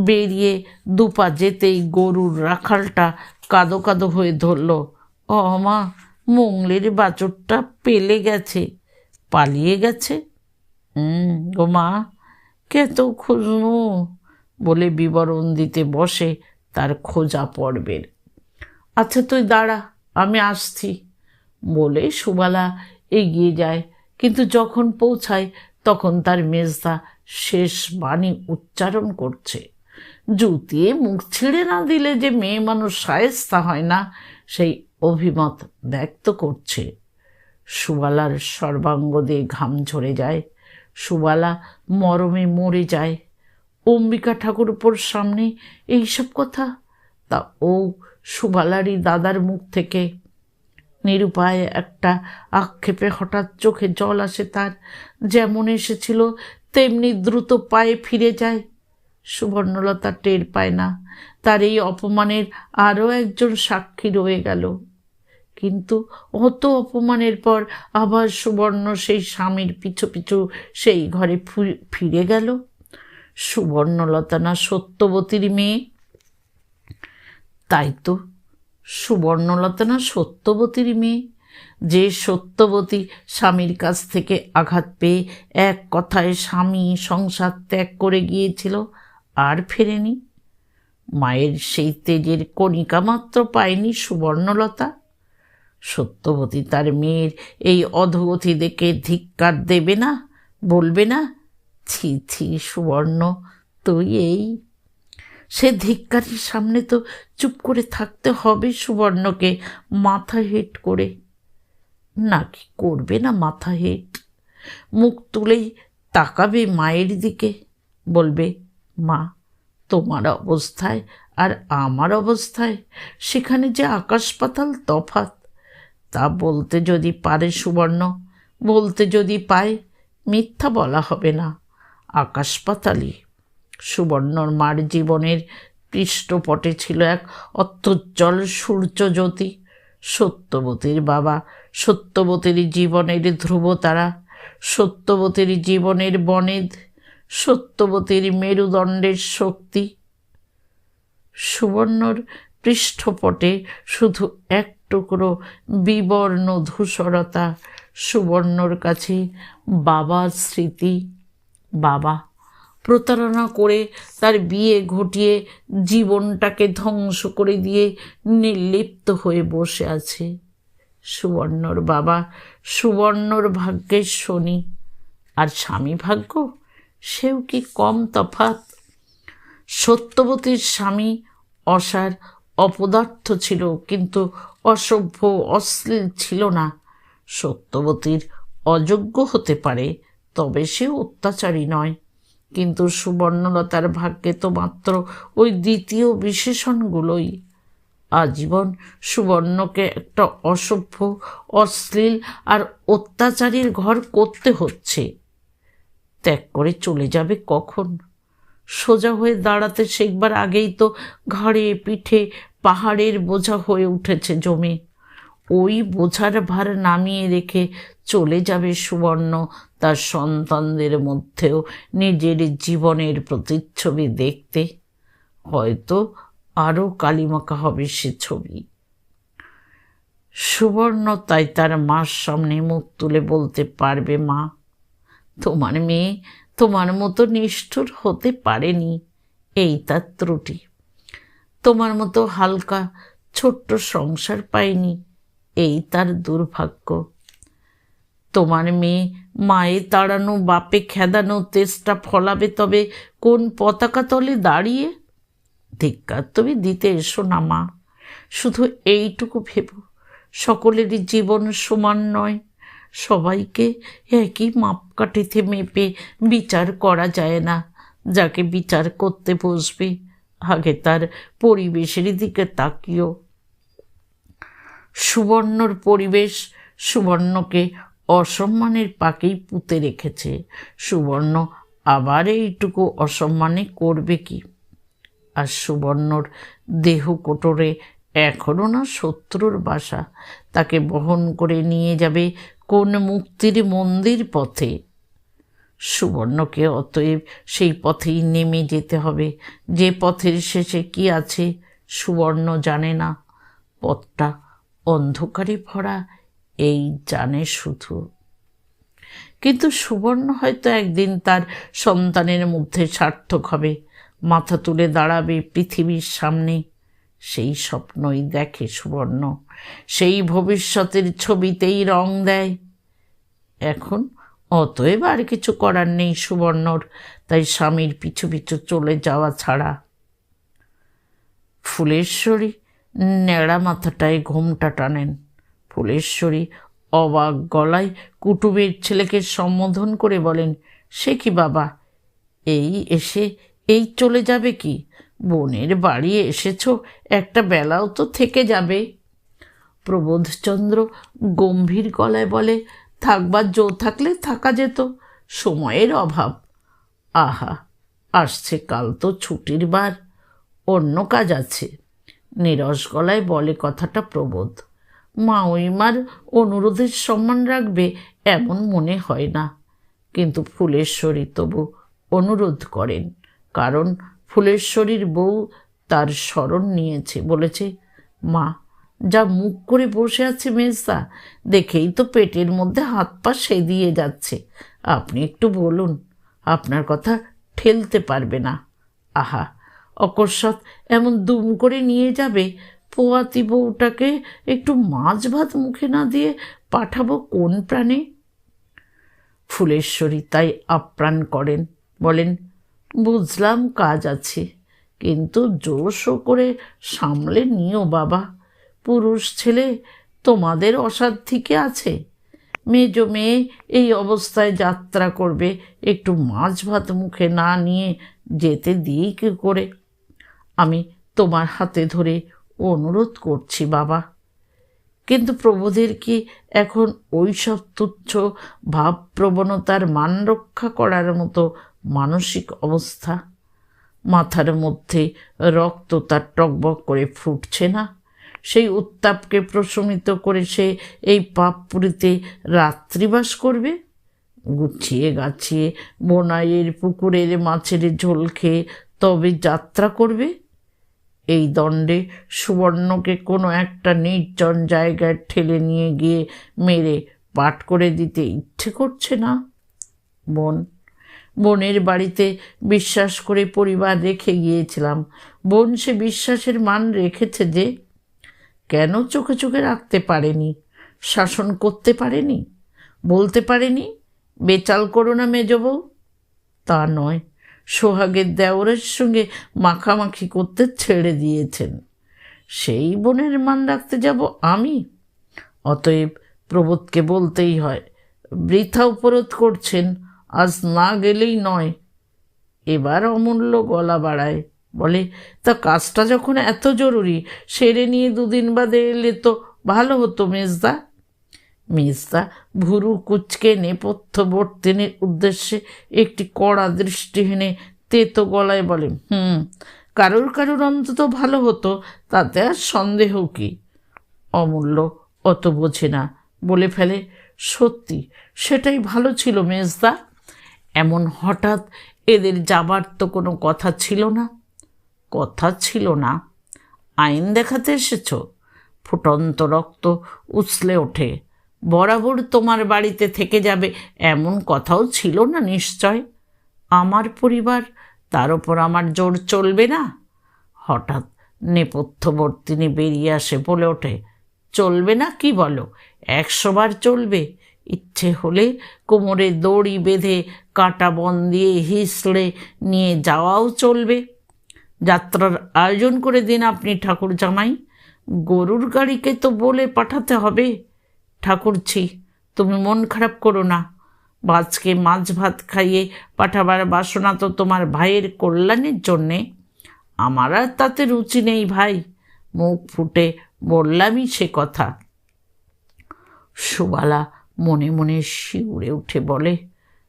বেরিয়ে দুপা যেতেই গরুর রাখালটা কাদো কাদো হয়ে ধরল। ও মা, মোংলের বাছুরটা পেলে গেছে, পালিয়ে গেছে। গো মা, কে তো খুঁজনু, বলে বিবরণ দিতে বসে তার খোঁজা পর্বের। আচ্ছা তুই দাঁড়া, আমি আসছি, বলে সুবালা এগিয়ে যায়। কিন্তু যখন পৌঁছায় তখন তার মেজদা শেষ বাণী উচ্চারণ করছে। জুতিয়ে মুখ ছিঁড়ে না দিলে যে মেয়ে মানুষ শায়েস্তা হয় না, সেই অভিমত ব্যক্ত করছে। সুবালার সর্বাঙ্গ দিয়ে ঘাম ঝরে যায়। সুবালা মরমে মরে যায়। অম্বিকা ঠাকুরপোর সামনে এইসব কথা, তা ও সুবালারই দাদার মুখ থেকে। নিরুপায় একটা আক্ষেপে হঠাৎ চোখে জল আসে তার। যেমন এসেছিল তেমনি দ্রুত পায়ে ফিরে যায়। সুবর্ণলতা টের পায় না তার এই অপমানের আরও একজন সাক্ষী রয়ে গেল। কিন্তু অত অপমানের পর আবার সুবর্ণ সেই স্বামীর পিছু পিছু সেই ঘরে ফিরে গেল। সুবর্ণলতা না সত্যবতীর মেয়ে? তাই তো, সুবর্ণলতা না সত্যবতীর মেয়ে, যে সত্যবতী স্বামীর কাছ থেকে আঘাত পেয়ে এক কথায় স্বামী সংসার ত্যাগ করে গিয়েছিল, আর ফেরেনি। মায়ের সেই তেজের কণিকা মাত্র পায়নি সুবর্ণলতা। সত্যবতী তার মেয়ের এই অধোগতি দেখে ধিক্কার দেবে না, বলবে না, ছি ছি সুবর্ণ, তুই এই। সে ধিক্কারের সামনে তো চুপ করে থাকতে হবে সুবর্ণকে, মাথা হেঁট করে। নাকি করবে না মাথা হেঁট, মুখ তুলেই তাকাবে মায়ের দিকে, বলবে, মা, তোমার অবস্থায় আর আমার অবস্থায় সেখানে যে আকাশ পাতাল তফাৎ। তা বলতে যদি পারে সুবর্ণ, বলতে যদি পায়, মিথ্যা বলা হবে না, আকাশ পাতালই। সুবর্ণর মার জীবনের পৃষ্ঠপটে ছিল এক অত্যুজ্জ্বল সূর্যজ্যোতি। সত্যবতীর বাবা সত্যবতীর জীবনের ধ্রুবতারা, সত্যবতীর জীবনের বনেদ, সত্যবতীর মেরুদণ্ডের শক্তি। সুবর্ণর পৃষ্ঠপটে শুধু এক টুকরো বিবর্ণ ধূসরতা। সুবর্ণর কাছে বাবার স্মৃতি। বাবা প্রতারণা করে তার বিয়ে ঘটিয়ে জীবনটাকে ধ্বংস করে দিয়ে নির্লিপ্ত হয়ে বসে আছে। সুবর্ণর বাবা সুবর্ণর ভাগ্যের শনি, আর স্বামী ভাগ্য সেও কি কম তফাৎ। সত্যবতীর স্বামী অসার অপদার্থ ছিল, কিন্তু অসভ্য অশ্লীল ছিল না। সত্যবতীর অযোগ্য হতে পারে, তবে সে অত্যাচারী নয়। কিন্তু সুবর্ণলতার ভাগ্যে তো মাত্র ওই দ্বিতীয় বিশেষণগুলোই। আজীবন সুবর্ণকে একটা অসভ্য অশ্লীল আর অত্যাচারীর ঘর করতে হচ্ছে। ত্যাগ করে চলে যাবে কখন? সোজা হয়ে দাঁড়াতে শিখবার আগেই তো ঘাড়ে পিঠে পাহাড়ের বোঝা হয়ে উঠেছে জমে। ওই বোঝার ভার নামিয়ে রেখে চলে যাবে সুবর্ণ তার সন্তানদের মধ্যেও নিজের জীবনের প্রতিচ্ছবি দেখতে। হয়তো আরও কালিমাখা হবে সে ছবি। সুবর্ণ তাই তার মার সামনে মুখ তুলে বলতে পারবে, মা, তোমার মেয়ে তোমার মতো নিষ্ঠুর হতে পারেনি, এই তার ত্রুটি। তোমার মতো হালকা ছোট্ট সংসার পায়নি, এই তার দুর্ভাগ্য। তোমার মেয়ে মায়ে তাড়ানো বাপে খেদানো তেষ্টা ফলাবে তবে কোন পতাকা তলে দাঁড়িয়ে? ধিক্কার তুমি দিতে এসো না মা, শুধু এইটুকু ভেবো, সকলেরই জীবন সমান নয়। সবাইকে একই মাপকাঠিতে মেপে বিচার করা যায় না। যাকে বিচার করতে বসবে আগে তার পরিবেশের দিকে তাকিও। সুবর্ণর পরিবেশ সুবর্ণকে অসম্মানের পাকেই পুঁতে রেখেছে। সুবর্ণ আবার এইটুকু অসম্মানে করবে কি? আর সুবর্ণর দেহ কোটরে এখনো না শত্রুর বাসা, তাকে বহন করে নিয়ে যাবে কোন মুক্তির মন্দির পথে। সুবর্ণকে অতএব সেই পথেই নেমে যেতে হবে। যে পথের শেষে কি আছে সুবর্ণ জানে না, পথটা অন্ধকারে ভরা, এই জানে শুধু। কিন্তু সুবর্ণ হয়তো একদিন তার সন্তানের মধ্যে সার্থক হবে, মাথা তুলে দাঁড়াবে পৃথিবীর সামনে। সেই স্বপ্নই দেখে সুবর্ণ, সেই ভবিষ্যতের ছবিতেই রং দেয়। এখন অতএব আর কিছু করার নেই সুবর্ণর, তাই স্বামীর পিছু পিছু চলে যাওয়া ছাড়া। ফুলেশ্বরী ন্যাড়া মাথাটায় ঘোমটা টানেন। ফুলেশ্বরী অবাক গলায় কুটুমের ছেলেকে সম্বোধন করে বলেন, সে কি বাবা, এই এসে এই চলে যাবে কি? বোনের বাড়ি এসেছ, একটা বেলাও তো থেকে যাবে। প্রবোধচন্দ্র গম্ভীর গলায় বলে, থাকবার জো থাকলে থাকা যেত, সময়ের অভাব। আহা, আসছে কাল তো ছুটির বার, অন্য কাজ আছে। নিরস গলায় বলে কথাটা প্রবোধ। মাউইমার অনুরোধের সম্মান রাখবে এমন মনে হয় না, কিন্তু ফুলেশ্বরী তবু অনুরোধ করেন, কারণ ফুলেশ্বরীর বউ তার শরণ নিয়েছে। বলেছে, মা, যা মুখ করে বসে আছে মেজদা, দেখেই তো পেটের মধ্যে হাত পা সেদিয়ে যাচ্ছে। আপনি একটু বলুন, আপনার কথা ঠেলতে পারবে না। আহা, অকস্মাৎ এমন দুম করে নিয়ে যাবে, পোয়াতি বউটাকে একটু মাছ ভাত মুখে না দিয়ে পাঠাবো কোন প্রাণে? ফুলেশ্বরী তাই আপ্রাণ করেন, বলেন, বুঝলাম কাজ আছে, কিন্তু জোরসো করে সামলে নিও বাবা। পুরুষ ছেলে তোমাদের অসাধ্যিকে আছে। মেজ মেয়ে এই অবস্থায় যাত্রা করবে, একটু মাছ ভাত মুখে না নিয়ে যেতে দিই কি করে? আমি তোমার হাতে ধরে অনুরোধ করছি বাবা। কিন্তু প্রবোধের কি এখন ওই সব তুচ্ছ ভাবপ্রবণতার মান রক্ষা করার মতো মানসিক অবস্থা? মাথার মধ্যে রক্ত তার টকবক করে ফুটছে না? সেই উত্তাপকে প্রশমিত করে সে এই পাপপুরীতে রাত্রিবাস করবে? গুছিয়ে গাছিয়ে বোনাইয়ের পুকুরের মাছের ঝোল খেয়ে তবে যাত্রা করবে? এই দণ্ডে সুবর্ণকে কোনো একটা নির্জন জায়গায় ঠেলে নিয়ে গিয়ে মেরে পাট করে দিতে ইচ্ছে করছে না? বোন, বোনের বাড়িতে বিশ্বাস করে পরিবার রেখে গিয়েছিলাম। বোন সে বিশ্বাসের মান রেখেছে যে, কেন চোখে চোখে রাখতে পারেনি, শাসন করতে পারেনি, বলতে পারেনি বেচাল করো না মেজ বউ? তা নয়, সোহাগের দেওরের সঙ্গে মাখামাখি করতে ছেড়ে দিয়েছেন। সেই বোনের মান রাখতে যাব আমি? অতএব প্রবোধকে বলতেই হয়, বৃথা উপরোধ করছেন, আজ না গেলেই নয়। এবার অমূল্য গলা বাড়ায়, বলে, তা কাজটা যখন এত জরুরি, সেরে নিয়ে দুদিন বাদে এলে তো ভালো হতো মেজদা। মেজদা ভুরু কুচকে নেপথ্যবর্তিনীর উদ্দেশ্যে একটি কড়া দৃষ্টি হেনে তেতো গলায় বলে, কারুর কারুর অন্তত ভালো হতো, তাতে আর সন্দেহ কি? অমূল্য অত বোঝে না, বলে ফেলে, সত্যি সেটাই ভালো ছিল মেজদা। এমন হঠাৎ এদের যাবার তো কোনো কথা ছিল না। কথা ছিল না? আইন দেখাতে এসেছ? ফুটন্ত রক্ত উছলে ওঠে। বরাবর তোমার বাড়িতে থেকে যাবে এমন কথাও ছিল না নিশ্চয়। আমার পরিবার, তার ওপর আমার জোর চলবে না? হঠাৎ নেপথ্যবর্তিনী বেরিয়ে আসে, বলে ওঠে, চলবে না কি বলো? 100 বার চলবে। ইচ্ছে হলে কোমরে দড়ি বেঁধে কাঁটা বন দিয়ে হিসড়ে নিয়ে যাওয়াও চলবে। যাত্রার আয়োজন করে দিন আপনি ঠাকুর জামাই। গরুর গাড়িকে তো বলে পাঠাতে হবে। ঠাকুরছি, তুমি মন খারাপ করো না। বাজকে মাছ ভাত খাইয়ে পাঠাবার বাসনা তো তোমার ভাইয়ের কল্যাণের জন্যে। আমার আর তাতে রুচি নেই ভাই, মুখ ফুটে বললামই সে কথা। সুবালা মনে মনে শিউরে উঠে বলে,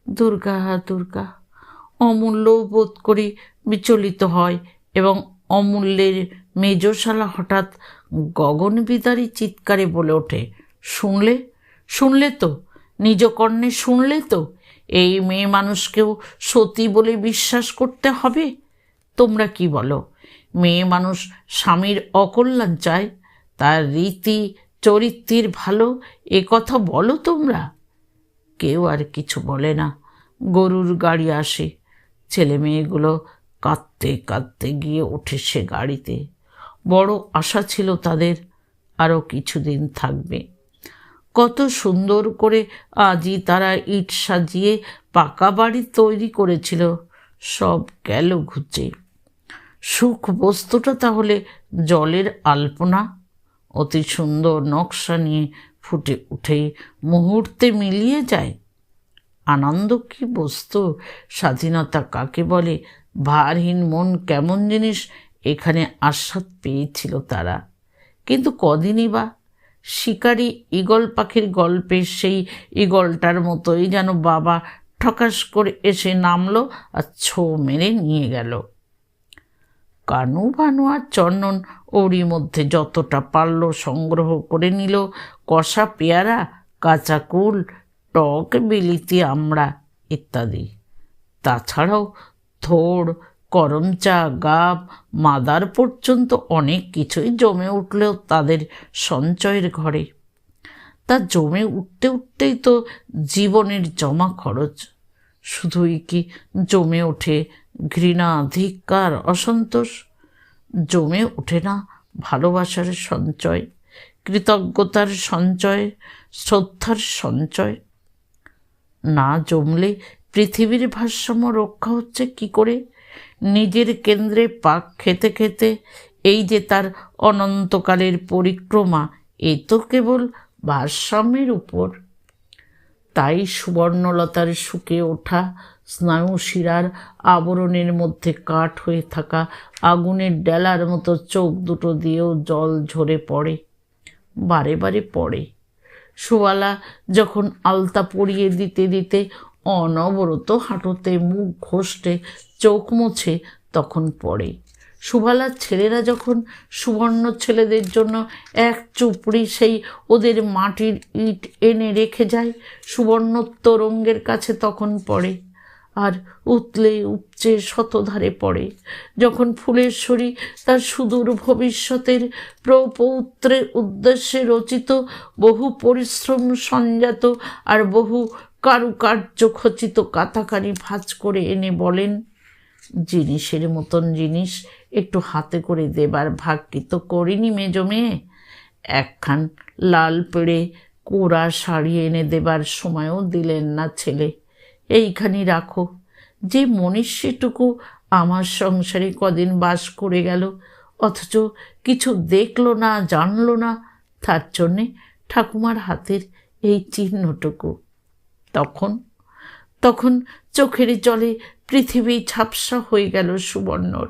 দুর্গা দুর্গা। অমূল্য বোধ করি বিচলিত হয় এবং অমূল্যের মেজশালা হঠাৎ গগনবিদারী চিৎকারে বলে ওঠে, শুনলে? শুনলে তো? নিজ কর্ণে শুনলে তো? এই মেয়ে মানুষকেও সতী বলে বিশ্বাস করতে হবে? তোমরা কি বলো? মেয়ে মানুষ স্বামীর অকল্যাণ চায়, তার রীতি চরিত্রের ভালো, এ কথা বলো তোমরা? কেউ আর কিছু বলে না। গরুর গাড়ি আসে। ছেলে মেয়েগুলো কাঁদতে কাঁদতে গিয়ে ওঠে সে গাড়িতে। বড় আশা ছিল তাদের আরও কিছুদিন থাকবে। কত সুন্দর করে আজই তারা ইট সাজিয়ে পাকা বাড়ি তৈরি করেছিল, সব গেল ঘুচে। সুখ বস্তুটা তাহলে জলের আলপনা। অতি সুন্দর নকশা নিয়ে ফুটে উঠেই মুহূর্তে মিলিয়ে যায়। আনন্দ কি বস্তু, স্বাধীনতা কাকে বলে, ভারহীন মন কেমন জিনিস, এখানে আস্বাদ পেয়েছিল তারা। কিন্তু কদিনই বা। শিকারী ঈগল পাখির গল্পের সেই ঈগলটার মতোই যেন বাবা ঠকাস করে এসে নামলো আর ছো মেরে নিয়ে গেল। কানু ভানু আর চন্দন ওরই মধ্যে যতটা পারল সংগ্রহ করে নিল, কষা পেয়ারা, কাঁচা কুল, টক বিলিতি আমড়া ইত্যাদি। তাছাড়াও থোড়, করমচা, গাব, মাদার পর্যন্ত অনেক কিছুই জমে উঠলেও তাদের সঞ্চয়ের ঘরে। তা জমে উঠতে উঠতেই তো জীবনের জমা খরচ। শুধুই কি জমে ওঠে ঘৃণা, ধিক্কার, অসন্তোষ? জমে ওঠে না ভালোবাসার সঞ্চয়, কৃতজ্ঞতার সঞ্চয়, শ্রদ্ধার সঞ্চয়? না জমলে পৃথিবীর ভারসাম্য রক্ষা হচ্ছে কি করে? নিজের কেন্দ্রে পাক খেতে খেতে এই যে তার অনন্তকালের পরিক্রমা, এ তো কেবল ভারসাম্যের উপর। তাই সুবর্ণলতার শুকে ওঠা স্নায়ু শিরার আবরণের মধ্যে কাঠ হয়ে থাকা আগুনের ডেলার মতো চোখ দুটো দিয়েও জল ঝরে পড়ে, বারে বারে পড়ে। সুবালা যখন আলতা পরিয়ে দিতে দিতে অনবরত হাঁটুতে মুখ ঘষতে চোখ মুছে, তখন পড়ে। সুবালার ছেলেরা যখন সুবর্ণ ছেলেদের জন্য এক চুপড়ি সেই ওদের মাটির ইট এনে রেখে যায়, সুবর্ণ তরঙ্গের কাছে তখন পড়ে, আর উতলে উপচে শতধারে পড়ে। যখন ফুলেশ্বরী তার সুদূর ভবিষ্যতের প্রপৌত্রের উদ্দেশ্যে রচিত বহু পরিশ্রম সঞ্জাত আর বহু কারুকার্য খচিত কাতাকারি ভাঁজ করে এনে বলেন, জিনিসের মতন জিনিস একটু হাতে করে দেবার ভাগ্যি তো করিনি মেজো মেয়ে। একখান লাল পেড়ে কোরা শাড়ি এনে দেবার সময়ও দিলেন না ছেলে। এইখানি রাখো। যে মনীষীটুকু আমার সংসারে কদিন বাস করে গেল, অথচ কিছু দেখলো না, জানলো না, তার জন্যে ঠাকুমার হাতের এই চিহ্নটুকু। তখন তখন চোখের জলে পৃথিবী ঝাপসা হয়ে গেল সুবর্ণর।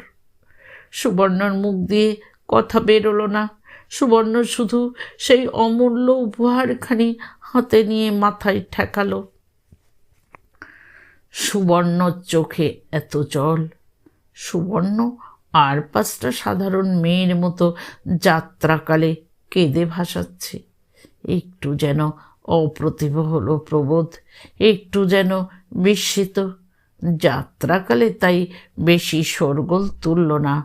সুবর্ণর মুখ দিয়ে কথা বেরোলো না। সুবর্ণ শুধু সেই অমূল্য উপহারখানি হাতে নিয়ে মাথায় ঠেকালো। সুবর্ণর চোখে এত জল। সুবর্ণ আর 5টা সাধারণ মেয়ের মতো যাত্রাকালে কেঁদে ভাসাচ্ছে। একটু যেন অপ্রতিভ হলো প্রবোধ, একটু যেন বিস্মিত। যাত্রাকালে তাই বেশি শোরগোল তুলল না।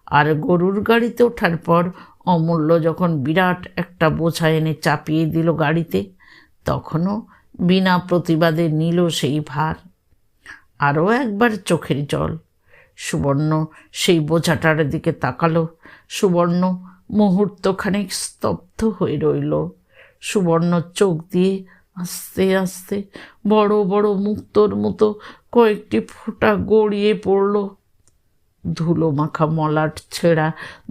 আর গরুর গাড়িতে ওঠার পর অমূল্য যখন বিরাট একটা বোঝা এনে চাপিয়ে দিল গাড়িতে, তখনও বিনা প্রতিবাদে নিল সেই ভার। আরও একবার চোখের জল। সুবর্ণ সেই বোঝাটার দিকে তাকালো। সুবর্ণ মুহূর্তখানেক স্তব্ধ হয়ে রইল। সুবর্ণ চোখ দিয়ে আস্তে আস্তে বড় বড় মুক্তোর মতো কয়েকটি ফোঁটা গড়িয়ে পড়ল। ধুলো মাখা মলাট ছেঁড়া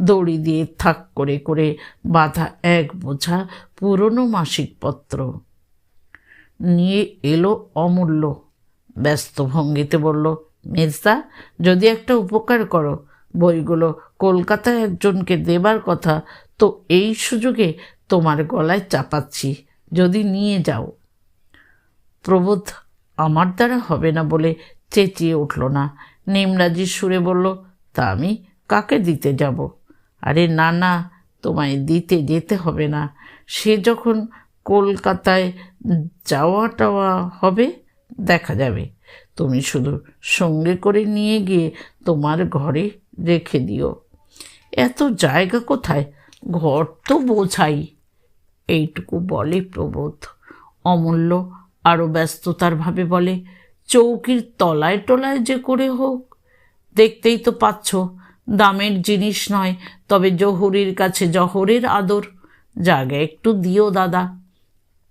দড়ি দিয়ে থাক করে করে বাঁধা এক বোঝা পুরনো মাসিকপত্র নিয়ে এলো অমূল্য। ব্যস্ত ভঙ্গিতে বলল, মেজদা, যদি একটা উপকার করো, বইগুলো কলকাতায় একজনকে দেবার কথা, তো এই সুযোগে তোমার গলায় চাপাচ্ছি, যদি নিয়ে যাও। প্রবোধ আমার দ্বারা হবে না বলে চেঁচিয়ে উঠল না। নিমরাজির সুরে বলল, তা আমি কাকে দিতে যাব? আরে না না, তোমায় দিতে যেতে হবে না। সে যখন কলকাতায় যাওয়া টাওয়া হবে দেখা যাবে। তুমি শুধু সঙ্গে করে নিয়ে গিয়ে তোমার ঘরে রেখে দিও। এত জায়গা কোথায়? ঘর তো বোঝাই। এইটুকু বলে প্রবোধ। অমূল্য আরও ব্যস্ততার ভাবে বলে, চৌকির তলায় টলায় যে করে হোক। দেখতেই তো পাচ্ছ, দামের জিনিস নয়, তবে জহুরির কাছে জহরের আদর। জায়গা একটু দিও দাদা।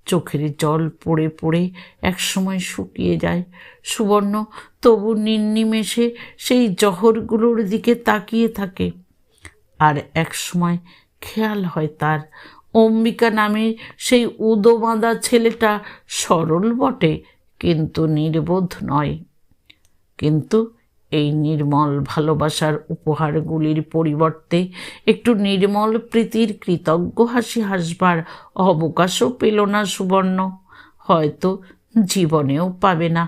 চোখের জল পড়ে পড়ে একসময় শুকিয়ে যায়। সুবর্ণ তবু নির্নিমেষে সেই জহরগুলোর দিকে তাকিয়ে থাকে। আর একসময় খেয়াল হয় তার, অম্বিকা নামে সেই উদো বাঁধা ছেলেটা সরল বটে, কিন্তু নির্বোধ নয়। কিন্তু এই নির্মল ভালোবাসার উপহারগুলির পরিবর্তে একটু নির্মল প্রীতির কৃতজ্ঞ হাসি হাসবার অবকাশও পেল না সুবর্ণ, হয়তো জীবনেও পাবে না।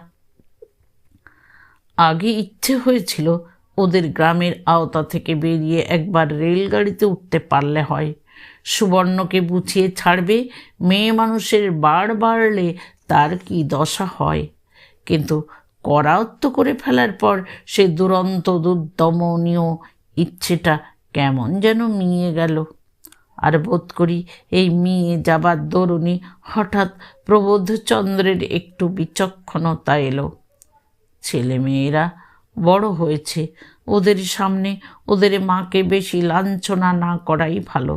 আগে ইচ্ছে হয়েছিল ওদের গ্রামের আওতা থেকে বেরিয়ে একবার রেলগাড়িতে উঠতে পারলে হয়। সুবর্ণকে বুঝিয়ে ছাড়বে মেয়ে মানুষের বার বাড়লে তার কি দশা হয়। কিন্তু করায়ত্ত করে ফেলার পর সে দুরন্ত দুর্দমনীয় ইচ্ছেটা কেমন যেন মিয়ে গেল। আর বোধ করি এই মিয়ে যাবার দরুণই হঠাৎ প্রবোধচন্দ্রের একটু বিচক্ষণতা এলো। ছেলে মেয়েরা বড় হয়েছে, ওদের সামনে ওদের মাকে বেশি লাঞ্ছনা না করাই ভালো।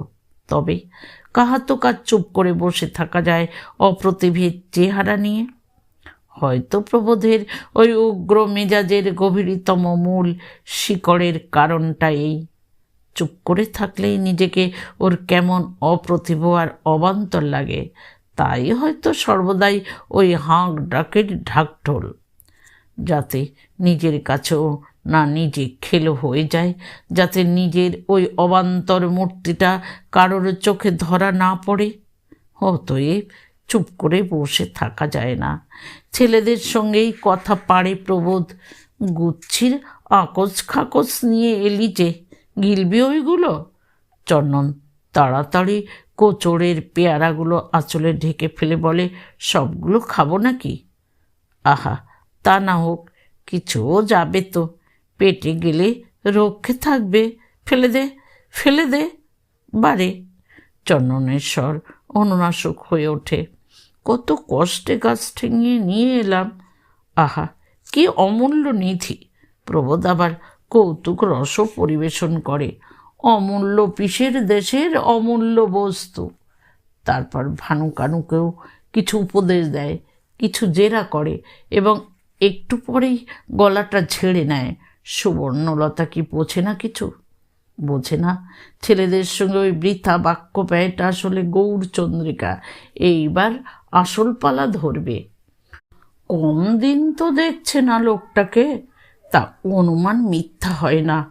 তবে কাহা তো কাজ চুপ করে বসে থাকা যায় অপ্রতিভের চেহারা নিয়ে? হয়তো প্রবোধের ওই উগ্র মেজাজের গভীরতম মূল শিকড়ের কারণটা এই। চুপ করে থাকলেই নিজেকে ওর কেমন অপ্রতিভ আর অবান্তর লাগে। তাই হয়তো সর্বদাই ওই হাঁক ডাকের ঢাকঢোল, যাতে নিজের কাছেও না নিজে খেলো হয়ে যায়, যাতে নিজের ওই অবান্তর মূর্তিটা কারোর চোখে ধরা না পড়ে। অতএব চুপ করে বসে থাকা যায় না। ছেলেদের সঙ্গেই কথা পাড়ে প্রবোধ। গুচ্ছির আকোচ খাকোচ নিয়ে এলি যে, গিলবি ওইগুলো? চন্দন তাড়াতাড়ি কোচড়ের পেয়ারাগুলো আঁচলে ঢেকে ফেলে বলে, সবগুলো খাবো নাকি? আহা, তা না হোক, কিছুও যাবে তো, পেটে গেলে রক্ষে থাকবে। ফেলে দে, ফেলে দে। বারে চন্দনের স্বর অনুনাসক হয়ে ওঠে। কত কষ্টে গাছ ঠেঙিয়ে নিয়ে এলাম। আহা, কি অমূল্য নিধি! প্রবোধ আবার কৌতুক রস পরিবেশন করে। অমূল্য পিসের দেশের অমূল্য বস্তু। তারপর ভানুকানুকেও কিছু উপদেশ দেয়, কিছু জেরা করে এবং একটু পরেই গলাটা ঝেড়ে নেয়। সুবর্ণলতা কি বোঝে না কিছু? বোঝে না ছেলেদের সঙ্গে ওই বৃথা বাক্য ব্যয়টা আসলে গৌরচন্দ্রিকা এইবার আসল পালা ধরবে। কম দিন তো দেখছে না লোকটাকে, তা অনুমান মিথ্যা হয় না।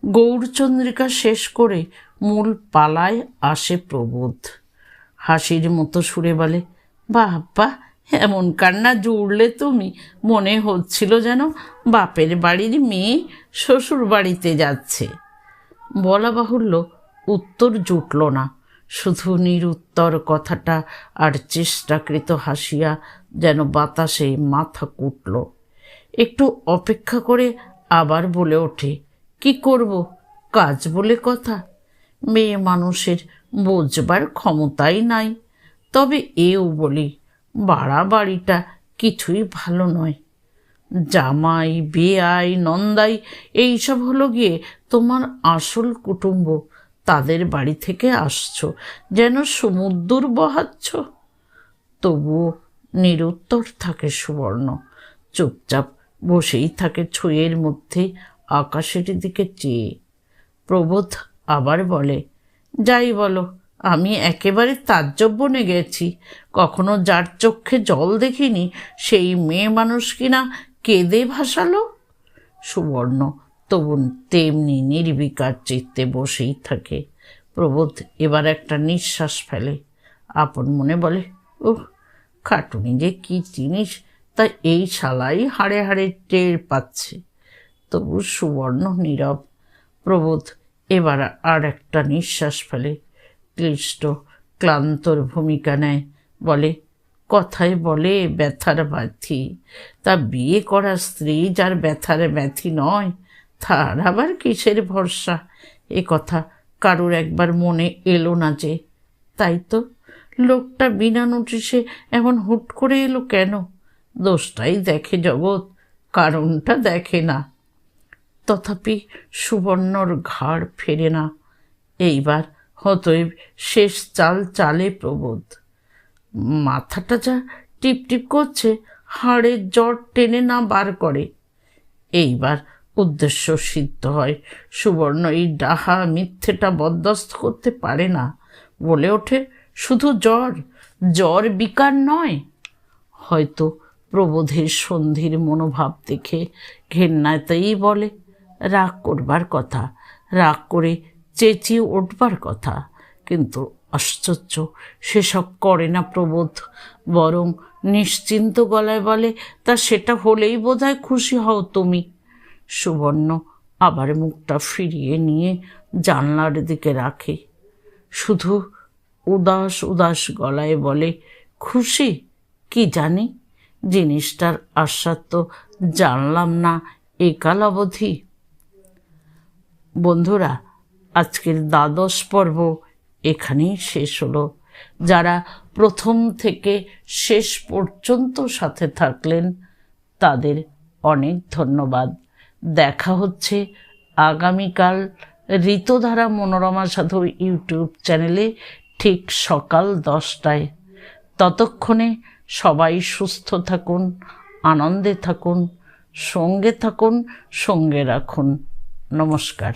গৌরচন্দ্রিকা শেষ করে মূল পালায় আসে প্রবোধ। হাসির মতো সুরে বলে, বাবা, এমন কান্না জুড়লে তুমি! মনে হচ্ছিল যেন বাপের বাড়ির মেয়ে শ্বশুর বাড়িতে যাচ্ছে। বলা বাহুল্য, উত্তর জুটল না। শুধু নিরুত্তর কথাটা আর চেষ্টাকৃত হাসিয়া যেন বাতাসে মাথা কুটল। একটু অপেক্ষা করে আবার বলে ওঠে, কি করব, কাজ বলে কথা। মেয়ে মানুষের বোঝবার ক্ষমতাই নাই। তবে এও বলি, বাড়াবাড়িটা কিছুই ভালো নয়। জামাই, বেয়াই, নন্দাই এইসব হলো গিয়ে তোমার আসল কুটুম্ব। তাদের বাড়ি থেকে আসছো, যেন সমুদ্র বহাচ্ছ। তবুও নিরুত্তর থাকে সুবর্ণ। চুপচাপ বসেই থাকে ছুঁয়ের মধ্যে আকাশের দিকে চেয়ে। প্রবোধ আবার বলে, যাই বলো, আমি একেবারে তাজ্জব বনে গেছি। কখনো যার চোখে জল দেখিনি সেই মেয়ে মানুষ কিনা কেঁদে ভাসালো। সুবর্ণ তবু তেমনি নির্বিকার চিত্তে বসেই থাকে। প্রবোধ এবার একটা নিঃশ্বাস ফেলে, আপন মনে বলে, উহ, খাটুনি যে কি জিনিস তা এই শালাই হাড়ে হাড়ে টের পাচ্ছে। তবু সুবর্ণ নীরব। প্রবোধ এবার আর একটা নিঃশ্বাস ফেলে, ক্লিষ্ট ক্লান্তর ভূমিকা নেয়, বলে, কথায় বলে ব্যথার ব্যাথি, তা বিয়ে করা স্ত্রী যার ব্যথার ব্যাথি নয়, তার আবার কিসের ভরসা? এ কথা কারুর একবার মনে এলো না যে। তাই তো, লোকটা বিনা নোটিশে এমন হুট করে এলো কেন? দোষটাই দেখে জগৎ, কারণটা দেখে না। তথাপি সুবর্ণর ঘাড় ফেরে না। এইবার হতএব শেষ চাল চালে প্রবোধ। মাথাটা যা টিপটিপ করছে, হাড়ের জ্বর টেনে না বার করে। এইবার উদ্দেশ্য সিদ্ধ হয়। সুবর্ণ এই ডাহা মিথ্যেটা বরদাস্ত করতে পারে না। বলে ওঠে, শুধু জ্বর, জ্বর বিকার নয়। হয়তো প্রবোধের সন্ধির মনোভাব দেখে ঘেন্নাতেই বলে, রাগ করবার কথা, রাগ করে চেঁচিয়ে উঠবার কথা। কিন্তু আশ্চর্য, সেসব করে না প্রবোধ। বরং নিশ্চিন্ত গলায় বলে, তা সেটা হলেই বোধহয় খুশি হও তুমি। সুবর্ণ আবার মুখটা ফিরিয়ে নিয়ে জানলার দিকে রাখে। শুধু উদাস উদাস গলায় বলে, খুশি? কি জানি, জিনিসটার আস্বাদ তো জানলাম না একাল অবধি। বন্ধুরা, আজকের দ্বাদশ পর্ব এখানেই শেষ হলো। যারা প্রথম থেকে শেষ পর্যন্ত সাথে থাকলেন তাদের অনেক ধন্যবাদ। দেখা হচ্ছে আগামীকাল ঋতুধারা মনোরমা সাধু ইউটিউব চ্যানেলে ঠিক সকাল 10টায়। ততক্ষণে সবাই সুস্থ থাকুন, আনন্দে থাকুন, সঙ্গে থাকুন, সঙ্গে রাখুন। নমস্কার।